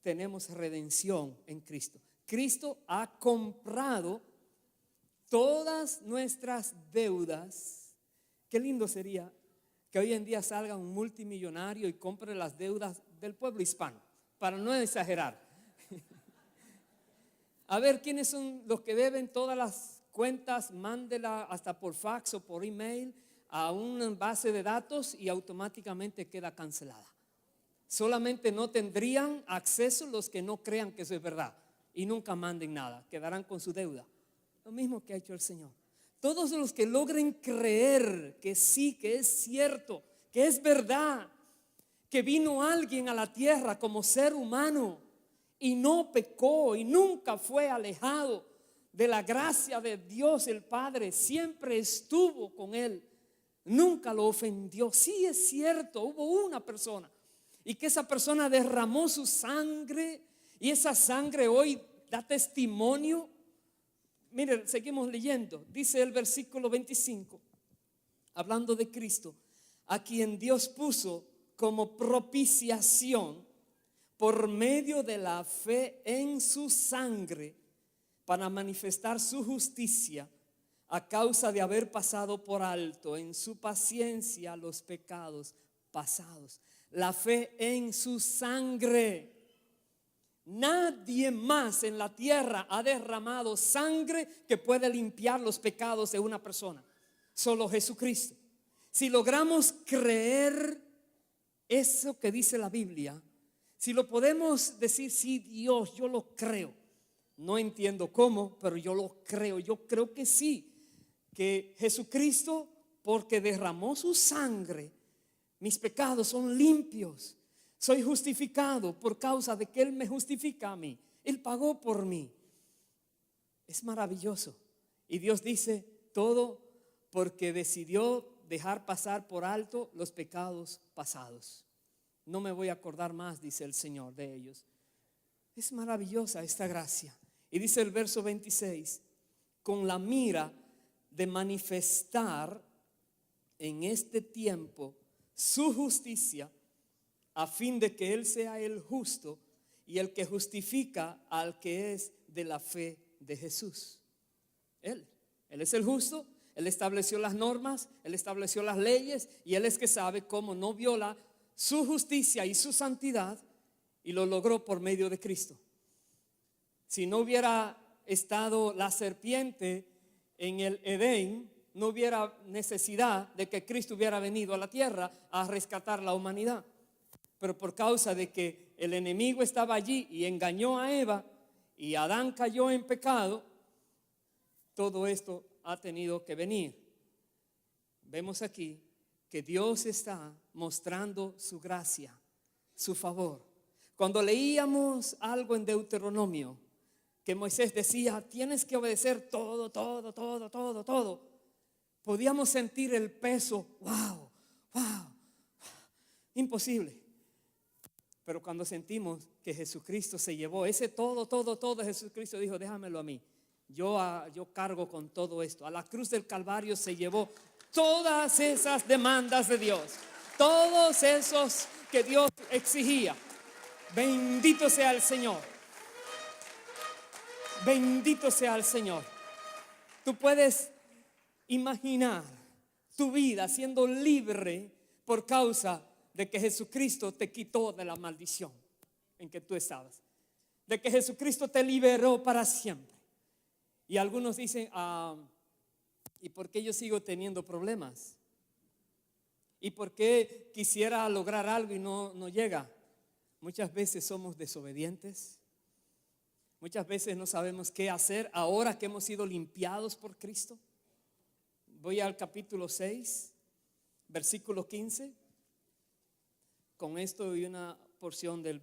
tenemos redención en Cristo. Cristo ha comprado todas nuestras deudas. Qué lindo sería que hoy en día salga un multimillonario y compre las deudas del pueblo hispano, para no exagerar. A ver quiénes son los que deben todas las cuentas, mándela hasta por fax o por email a una base de datos y automáticamente queda cancelada. Solamente no tendrían acceso los que no crean que eso es verdad y nunca manden nada, quedarán con su deuda. Lo mismo que ha hecho el Señor. Todos los que logren creer que sí, que es cierto, que es verdad, que vino alguien a la tierra como ser humano y no pecó y nunca fue alejado de la gracia de Dios el Padre, siempre estuvo con él, nunca lo ofendió. Sí es cierto, hubo una persona y que esa persona derramó su sangre y esa sangre hoy da testimonio. Miren, seguimos leyendo. Dice el versículo 25, hablando de Cristo, a quien Dios puso como propiciación por medio de la fe en su sangre para manifestar su justicia, a causa de haber pasado por alto en su paciencia los pecados pasados. La fe en su sangre. Nadie más en la tierra ha derramado sangre que puede limpiar los pecados de una persona. Solo Jesucristo. Si logramos creer eso que dice la Biblia, si lo podemos decir, sí, Dios, yo lo creo. No entiendo cómo, pero yo lo creo. Yo creo que sí, que Jesucristo, porque derramó su sangre, mis pecados son limpios. Soy justificado por causa de que Él me justifica a mí. Él pagó por mí. Es maravilloso. Y Dios dice todo porque decidió dejar pasar por alto los pecados pasados. No me voy a acordar más, dice el Señor, de ellos. Es maravillosa esta gracia. Y dice el verso 26, con la mira de manifestar en este tiempo su justicia, a fin de que Él sea el justo y el que justifica al que es de la fe de Jesús. Él es el justo, Él estableció las normas, Él estableció las leyes y Él es que sabe cómo no viola su justicia y su santidad, y lo logró por medio de Cristo. Si no hubiera estado la serpiente en el Edén, no hubiera necesidad de que Cristo hubiera venido a la tierra a rescatar la humanidad. Pero por causa de que el enemigo estaba allí y engañó a Eva y Adán cayó en pecado, todo esto ha tenido que venir. Vemos aquí que Dios está mostrando su gracia, su favor. Cuando leíamos algo en Deuteronomio, que Moisés decía, tienes que obedecer todo, podíamos sentir el peso, wow, imposible. Pero cuando sentimos que Jesucristo se llevó ese todo, Jesucristo dijo, déjamelo a mí. Yo cargo con todo esto. A la cruz del Calvario se llevó todas esas demandas de Dios, todos esos que Dios exigía. Bendito sea el Señor. Bendito sea el Señor. Tú puedes imaginar tu vida siendo libre por causa de que Jesucristo te quitó de la maldición en que tú estabas, de que Jesucristo te liberó para siempre. Y algunos dicen, ¿y por qué yo sigo teniendo problemas? ¿Y por qué quisiera lograr algo y no llega? Muchas veces somos desobedientes. Muchas veces no sabemos qué hacer ahora que hemos sido limpiados por Cristo. Voy al capítulo 6, versículo 15. Con esto y una porción del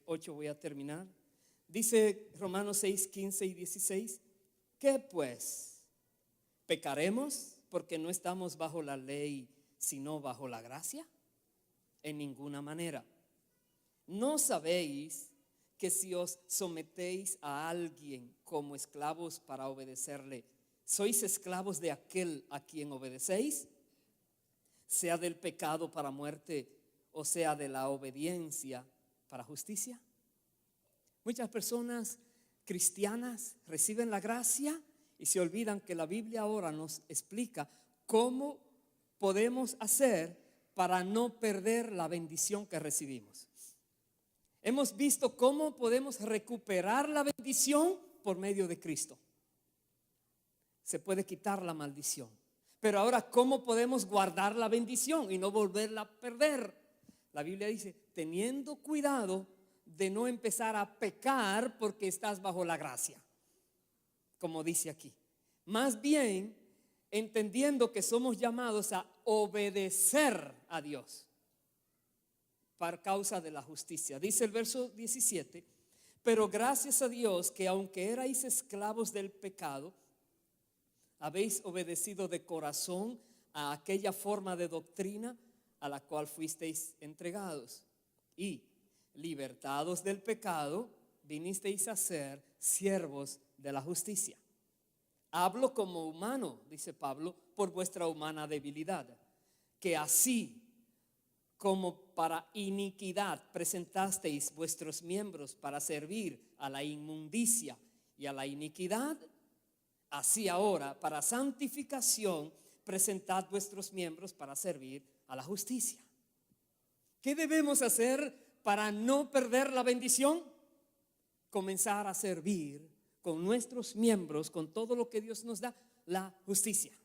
8 voy a terminar. Dice Romanos 6, 15 y 16. ¿Qué pues? ¿Pecaremos porque no estamos bajo la ley, sino bajo la gracia? En ninguna manera. ¿No sabéis que si os sometéis a alguien como esclavos para obedecerle, sois esclavos de aquel a quien obedecéis? Sea del pecado para muerte o sea de la obediencia para justicia. Muchas personas cristianas reciben la gracia y se olvidan que la Biblia ahora nos explica cómo podemos hacer para no perder la bendición que recibimos. Hemos visto cómo podemos recuperar la bendición por medio de Cristo. Se puede quitar la maldición. Pero ahora, ¿cómo podemos guardar la bendición y no volverla a perder? La Biblia dice, teniendo cuidado de no empezar a pecar porque estás bajo la gracia, como dice aquí. Más bien, entendiendo que somos llamados a obedecer a Dios por causa de la justicia. Dice el verso 17, pero gracias a Dios que aunque erais esclavos del pecado, habéis obedecido de corazón a aquella forma de doctrina a la cual fuisteis entregados. Y libertados del pecado, vinisteis a ser siervos de la justicia. Hablo como humano, dice Pablo, por vuestra humana debilidad, que así como para iniquidad presentasteis vuestros miembros para servir a la inmundicia y a la iniquidad, Así ahora, para santificación, presentad vuestros miembros para servir a la justicia. ¿Qué debemos hacer para no perder la bendición? Comenzar a servir con nuestros miembros, con todo lo que Dios nos da, la justicia.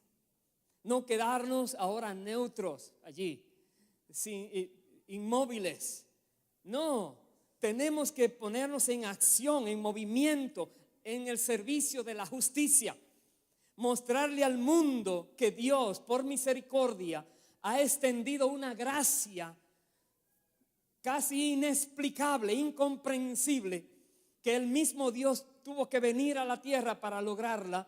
No quedarnos ahora neutros allí, inmóviles. No, tenemos que ponernos en acción, en movimiento, en el servicio de la justicia. Mostrarle al mundo que Dios, por misericordia, ha extendido una gracia casi inexplicable, incomprensible, que el mismo Dios tuvo que venir a la tierra para lograrla,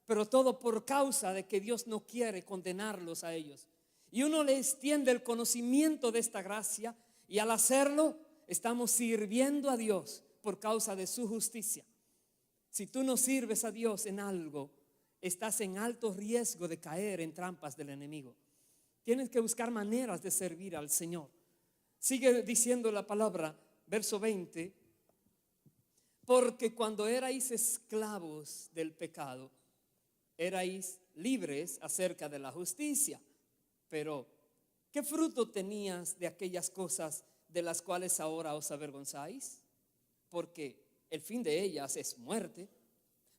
pero todo por causa de que Dios no quiere condenarlos a ellos. Y uno le extiende el conocimiento de esta gracia, y al hacerlo estamos sirviendo a Dios por causa de su justicia. Si tú no sirves a Dios en algo, estás en alto riesgo de caer en trampas del enemigo. Tienes que buscar maneras de servir al Señor. Sigue diciendo la palabra, verso 20, porque cuando erais esclavos del pecado, erais libres acerca de la justicia. Pero, ¿qué fruto tenías de aquellas cosas de las cuales ahora os avergonzáis? Porque el fin de ellas es muerte.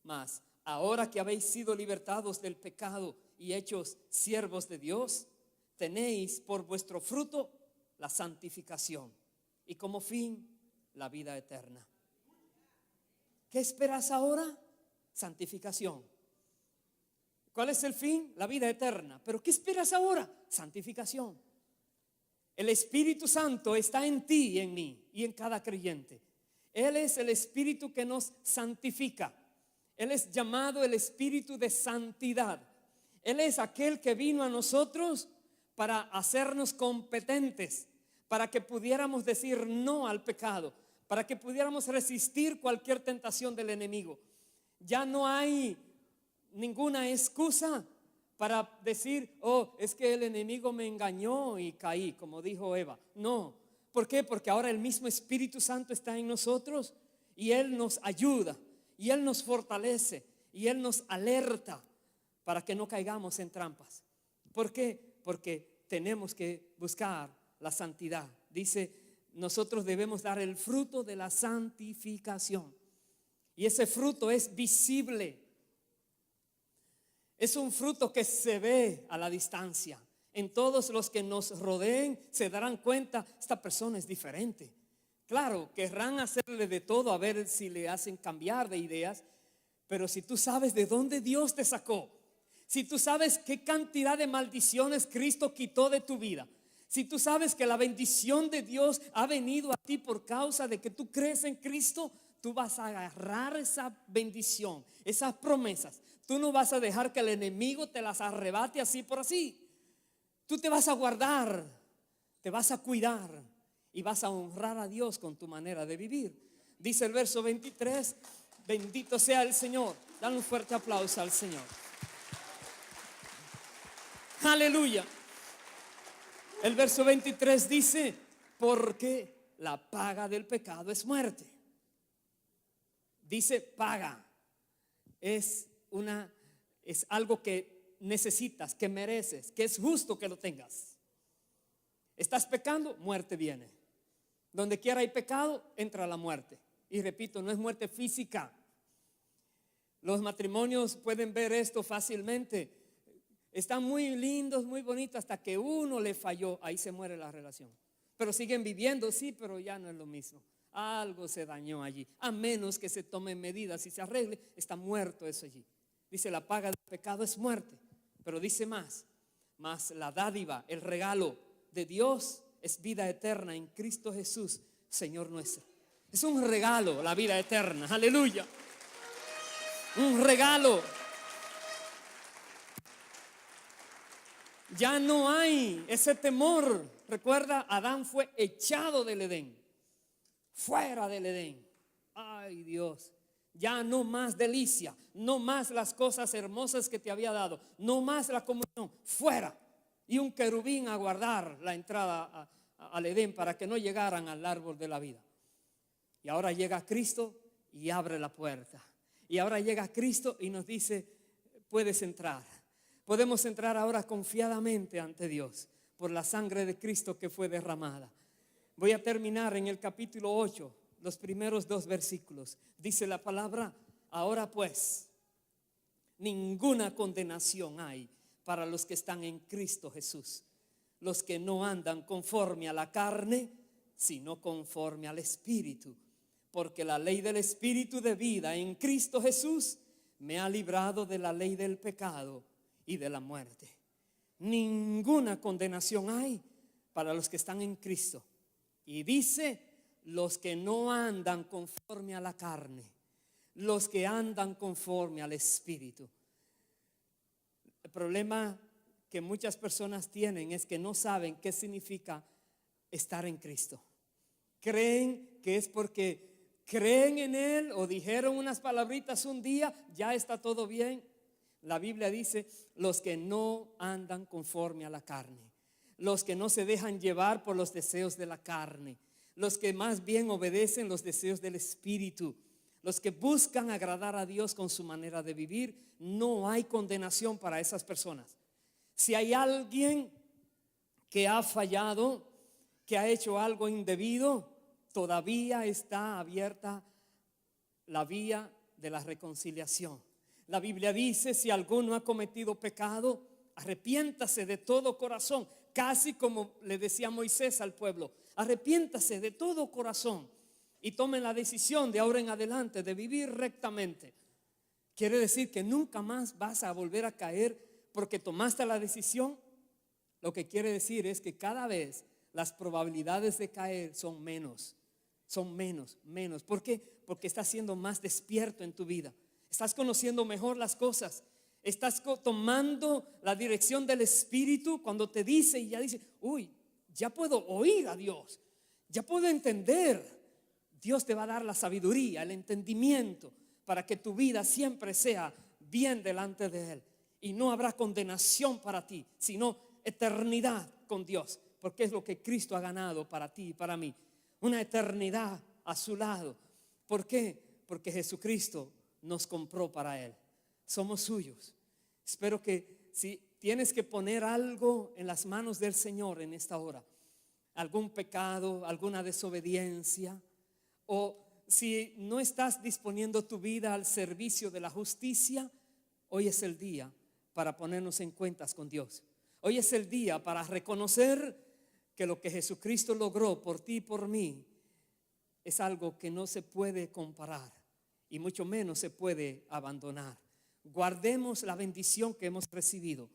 Mas ahora que habéis sido libertados del pecado y hechos siervos de Dios, tenéis por vuestro fruto la santificación y como fin la vida eterna. ¿Qué esperas ahora? Santificación. ¿Cuál es el fin? La vida eterna. ¿Pero qué esperas ahora? Santificación. El Espíritu Santo está en ti y en mí y en cada creyente. Él es el Espíritu que nos santifica. Él es llamado el Espíritu de santidad. Él es aquel que vino a nosotros para hacernos competentes, para que pudiéramos decir no al pecado, para que pudiéramos resistir cualquier tentación del enemigo. Ya no hay ninguna excusa para decir, oh, es que el enemigo me engañó y caí, como dijo Eva. No, ¿por qué? Porque ahora el mismo Espíritu Santo está en nosotros y Él nos ayuda, y Él nos fortalece, y Él nos alerta para que no caigamos en trampas. ¿Por qué? Porque tenemos que buscar la santidad. Dice, nosotros debemos dar el fruto de la santificación. Y ese fruto es visible. Es un fruto que se ve a la distancia. En todos los que nos rodeen se darán cuenta, esta persona es diferente. Claro, querrán hacerle de todo a ver si le hacen cambiar de ideas, pero si tú sabes de dónde Dios te sacó, si tú sabes qué cantidad de maldiciones Cristo quitó de tu vida, si tú sabes que la bendición de Dios ha venido a ti por causa de que tú crees en Cristo, tú vas a agarrar esa bendición, esas promesas. Tú no vas a dejar que el enemigo te las arrebate así por así. Tú te vas a guardar, te vas a cuidar y vas a honrar a Dios con tu manera de vivir. Dice el verso 23, bendito sea el Señor. Dale un fuerte aplauso al Señor. Aleluya. El verso 23 dice, porque la paga del pecado es muerte. Dice paga. Es algo que necesitas, que mereces, que es justo que lo tengas. Estás pecando, muerte viene. Donde quiera hay pecado, entra la muerte. Y repito, no es muerte física. Los matrimonios pueden ver esto fácilmente. Están muy lindos, muy bonitos, hasta que uno le falló, ahí se muere la relación. Pero siguen viviendo, sí, pero ya no es lo mismo. Algo se dañó allí. A menos que se tomen medidas y se arregle, está muerto eso allí. Dice, la paga del pecado es muerte. Pero dice más la dádiva, el regalo de Dios es vida eterna en Cristo Jesús, Señor nuestro. Es un regalo la vida eterna, aleluya. Un regalo. Ya no hay ese temor. Recuerda, Adán fue echado del Edén, fuera del Edén. Ay, Dios, ya no más delicia, no más las cosas hermosas que te había dado, no más la comunión, fuera. Y un querubín a guardar la entrada al Edén para que no llegaran al árbol de la vida. Y ahora llega Cristo y abre la puerta. Y ahora llega Cristo y nos dice, puedes entrar. Podemos entrar ahora confiadamente ante Dios por la sangre de Cristo que fue derramada. Voy a terminar en el capítulo 8, los primeros 2 versículos. Dice la palabra: ahora pues, ninguna condenación hay para los que están en Cristo Jesús, los que no andan conforme a la carne, sino conforme al Espíritu. Porque la ley del Espíritu de vida en Cristo Jesús me ha librado de la ley del pecado y de la muerte. Ninguna condenación hay para los que están en Cristo. Y dice: los que no andan conforme a la carne, los que andan conforme al Espíritu. El problema que muchas personas tienen es que no saben qué significa estar en Cristo. Creen que es porque creen en Él o dijeron unas palabritas un día, ya está todo bien. La Biblia dice: los que no andan conforme a la carne, los que no se dejan llevar por los deseos de la carne, los que más bien obedecen los deseos del Espíritu, los que buscan agradar a Dios con su manera de vivir. No hay condenación para esas personas. Si hay alguien que ha fallado, que ha hecho algo indebido, todavía está abierta la vía de la reconciliación. La Biblia dice: si alguno ha cometido pecado, arrepiéntase de todo corazón. Casi como le decía Moisés al pueblo: arrepiéntase de todo corazón y tomen la decisión de ahora en adelante de vivir rectamente. Quiere decir que nunca más vas a volver a caer porque tomaste la decisión. Lo que quiere decir es que cada vez las probabilidades de caer son menos. ¿Por qué? Porque estás siendo más despierto en tu vida. Estás conociendo mejor las cosas. Estás tomando la dirección del Espíritu cuando te dice y ya dice: uy, ya puedo oír a Dios, ya puedo entender. Dios te va a dar la sabiduría, el entendimiento para que tu vida siempre sea bien delante de Él. Y no habrá condenación para ti, sino eternidad con Dios, porque es lo que Cristo ha ganado para ti y para mí. Una eternidad a su lado. ¿Por qué? Porque Jesucristo nos compró para Él. Somos suyos. Espero que si tienes que poner algo en las manos del Señor en esta hora, algún pecado, alguna desobediencia, o si no estás disponiendo tu vida al servicio de la justicia, hoy es el día para ponernos en cuentas con Dios. Hoy es el día para reconocer que lo que Jesucristo logró por ti y por mí es algo que no se puede comparar y mucho menos se puede abandonar. Guardemos la bendición que hemos recibido.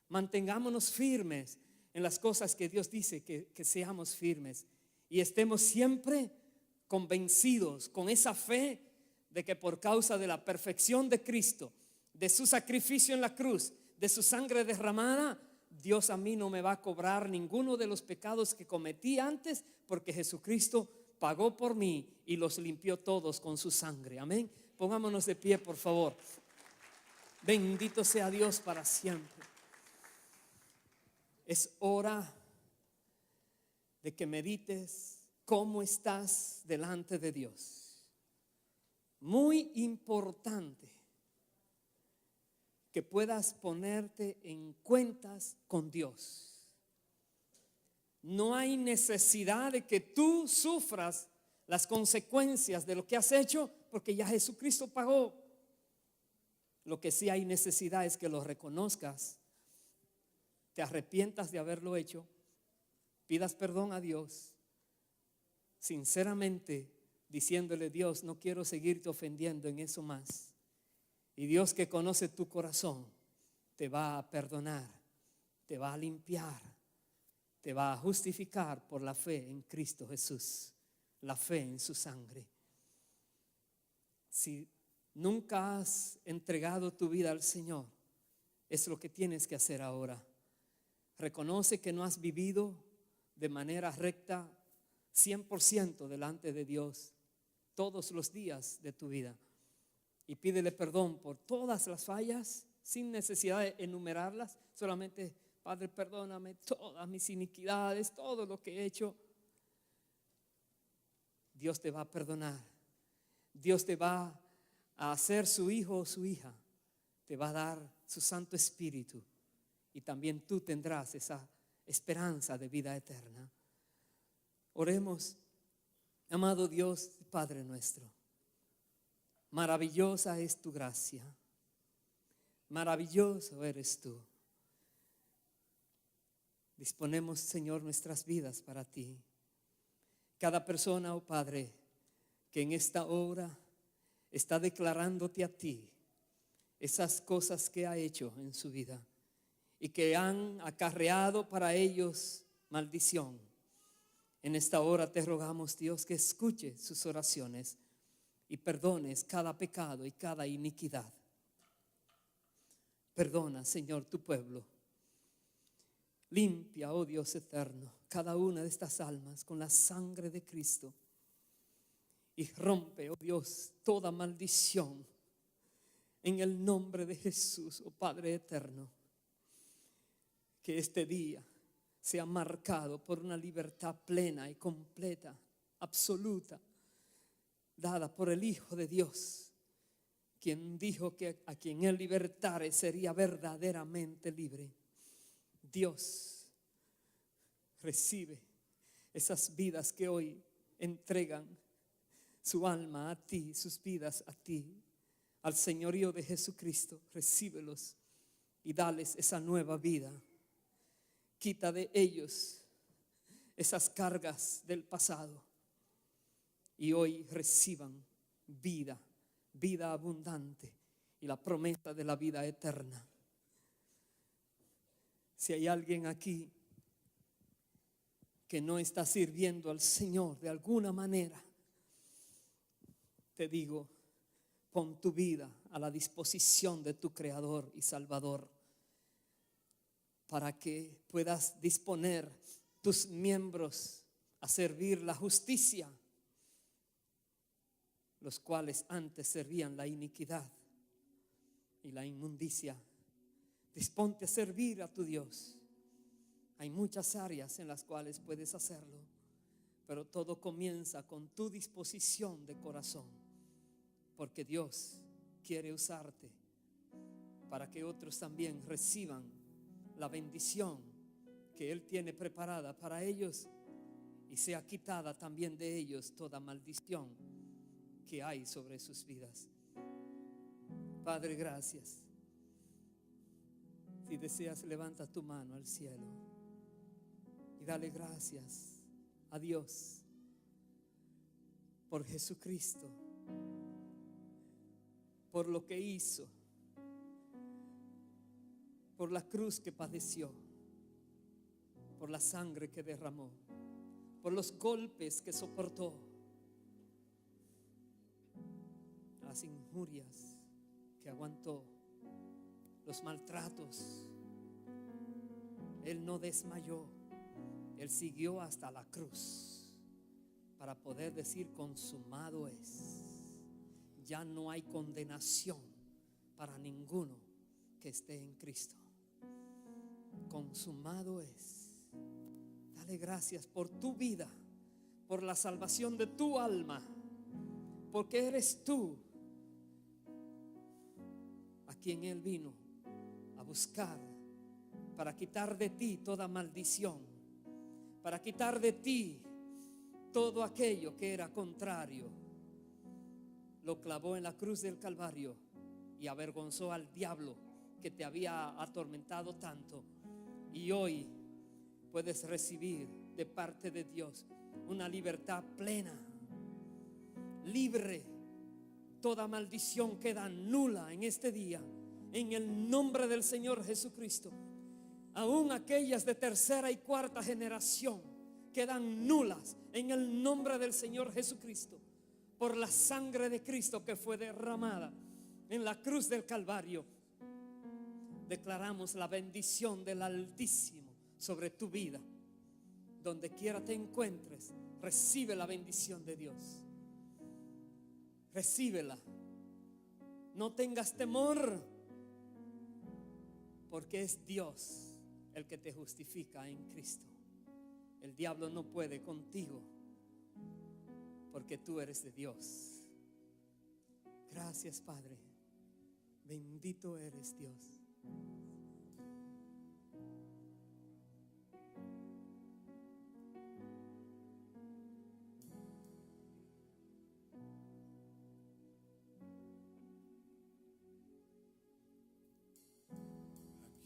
Mantengámonos firmes en las cosas que Dios dice que seamos firmes, y estemos siempre convencidos con esa fe de que por causa de la perfección de Cristo, de su sacrificio en la cruz, de su sangre derramada, Dios a mí no me va a cobrar ninguno de los pecados que cometí antes, porque Jesucristo pagó por mí y los limpió todos con su sangre. Amén. Pongámonos de pie, por favor. Bendito sea Dios para siempre. Es hora de que medites cómo estás delante de Dios. Muy importante que puedas ponerte en cuentas con Dios. No hay necesidad de que tú sufras las consecuencias de lo que has hecho, porque ya Jesucristo pagó. Lo que sí hay necesidad es que lo reconozcas, te arrepientas de haberlo hecho, pidas perdón a Dios, sinceramente diciéndole: Dios, no quiero seguirte ofendiendo en eso más. Y Dios, que conoce tu corazón, te va a perdonar, te va a limpiar, te va a justificar por la fe en Cristo Jesús, la fe en su sangre. Si nunca has entregado tu vida al Señor, es lo que tienes que hacer ahora. Reconoce que no has vivido de manera recta 100% delante de Dios todos los días de tu vida, y pídele perdón por todas las fallas sin necesidad de enumerarlas. Solamente: Padre, perdóname todas mis iniquidades, todo lo que he hecho. Dios te va a perdonar. Dios te va a hacer su hijo o su hija. te va a dar su Santo Espíritu y también tú tendrás esa esperanza de vida eterna. Oremos. Amado Dios, Padre nuestro, maravillosa es tu gracia, maravilloso eres tú. Disponemos, Señor, nuestras vidas para ti. Cada persona, oh Padre, que en esta hora está declarándote a ti esas cosas que ha hecho en su vida y que han acarreado para ellos maldición. En esta hora te rogamos, Dios, que escuche sus oraciones y perdones cada pecado y cada iniquidad. Perdona, Señor, tu pueblo. Limpia, oh Dios eterno, cada una de estas almas con la sangre de Cristo. Y rompe, oh Dios, toda maldición en el nombre de Jesús, oh Padre eterno. Que este día sea marcado por una libertad plena y completa, absoluta, dada por el Hijo de Dios, quien dijo que a quien Él libertare sería verdaderamente libre. Dios, recibe esas vidas que hoy entregan su alma a ti, sus vidas a ti, al señorío de Jesucristo. Recíbelos y dales esa nueva vida. Quita de ellos esas cargas del pasado y hoy reciban vida, vida abundante y la promesa de la vida eterna. Si hay alguien aquí que no está sirviendo al Señor de alguna manera, te digo, pon tu vida a la disposición de tu Creador y Salvador, para que puedas disponer tus miembros a servir la justicia, los cuales antes servían la iniquidad y la inmundicia. Disponte a servir a tu Dios. Hay muchas áreas en las cuales puedes hacerlo, pero todo comienza con tu disposición de corazón, porque Dios quiere usarte para que otros también reciban la bendición que Él tiene preparada para ellos y sea quitada también de ellos toda maldición que hay sobre sus vidas. Padre, gracias. Si deseas, levanta tu mano al cielo y dale gracias a Dios por Jesucristo, por lo que hizo, por la cruz que padeció, por la sangre que derramó, por los golpes que soportó, las injurias que aguantó, los maltratos. Él no desmayó, Él siguió hasta la cruz para poder decir: consumado es. Ya no hay condenación para ninguno que esté en Cristo. Consumado es. Dale gracias por tu vida, por la salvación de tu alma, porque eres tú a quien Él vino a buscar para quitar de ti toda maldición, para quitar de ti todo aquello que era contrario. Lo clavó en la cruz del Calvario y avergonzó al diablo que te había atormentado tanto. Y hoy puedes recibir de parte de Dios una libertad plena, libre. Toda maldición queda nula en este día, en el nombre del Señor Jesucristo. Aún aquellas de tercera y cuarta generación quedan nulas en el nombre del Señor Jesucristo, por la sangre de Cristo que fue derramada en la cruz del Calvario. Declaramos la bendición del Altísimo sobre tu vida. Donde quiera te encuentres, recibe la bendición de Dios. Recíbela. No tengas temor, porque es Dios el que te justifica en Cristo. El diablo no puede contigo, porque tú eres de Dios. Gracias, Padre. Bendito eres, Dios.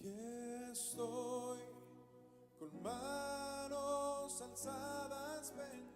Aquí estoy con manos alzadas, ven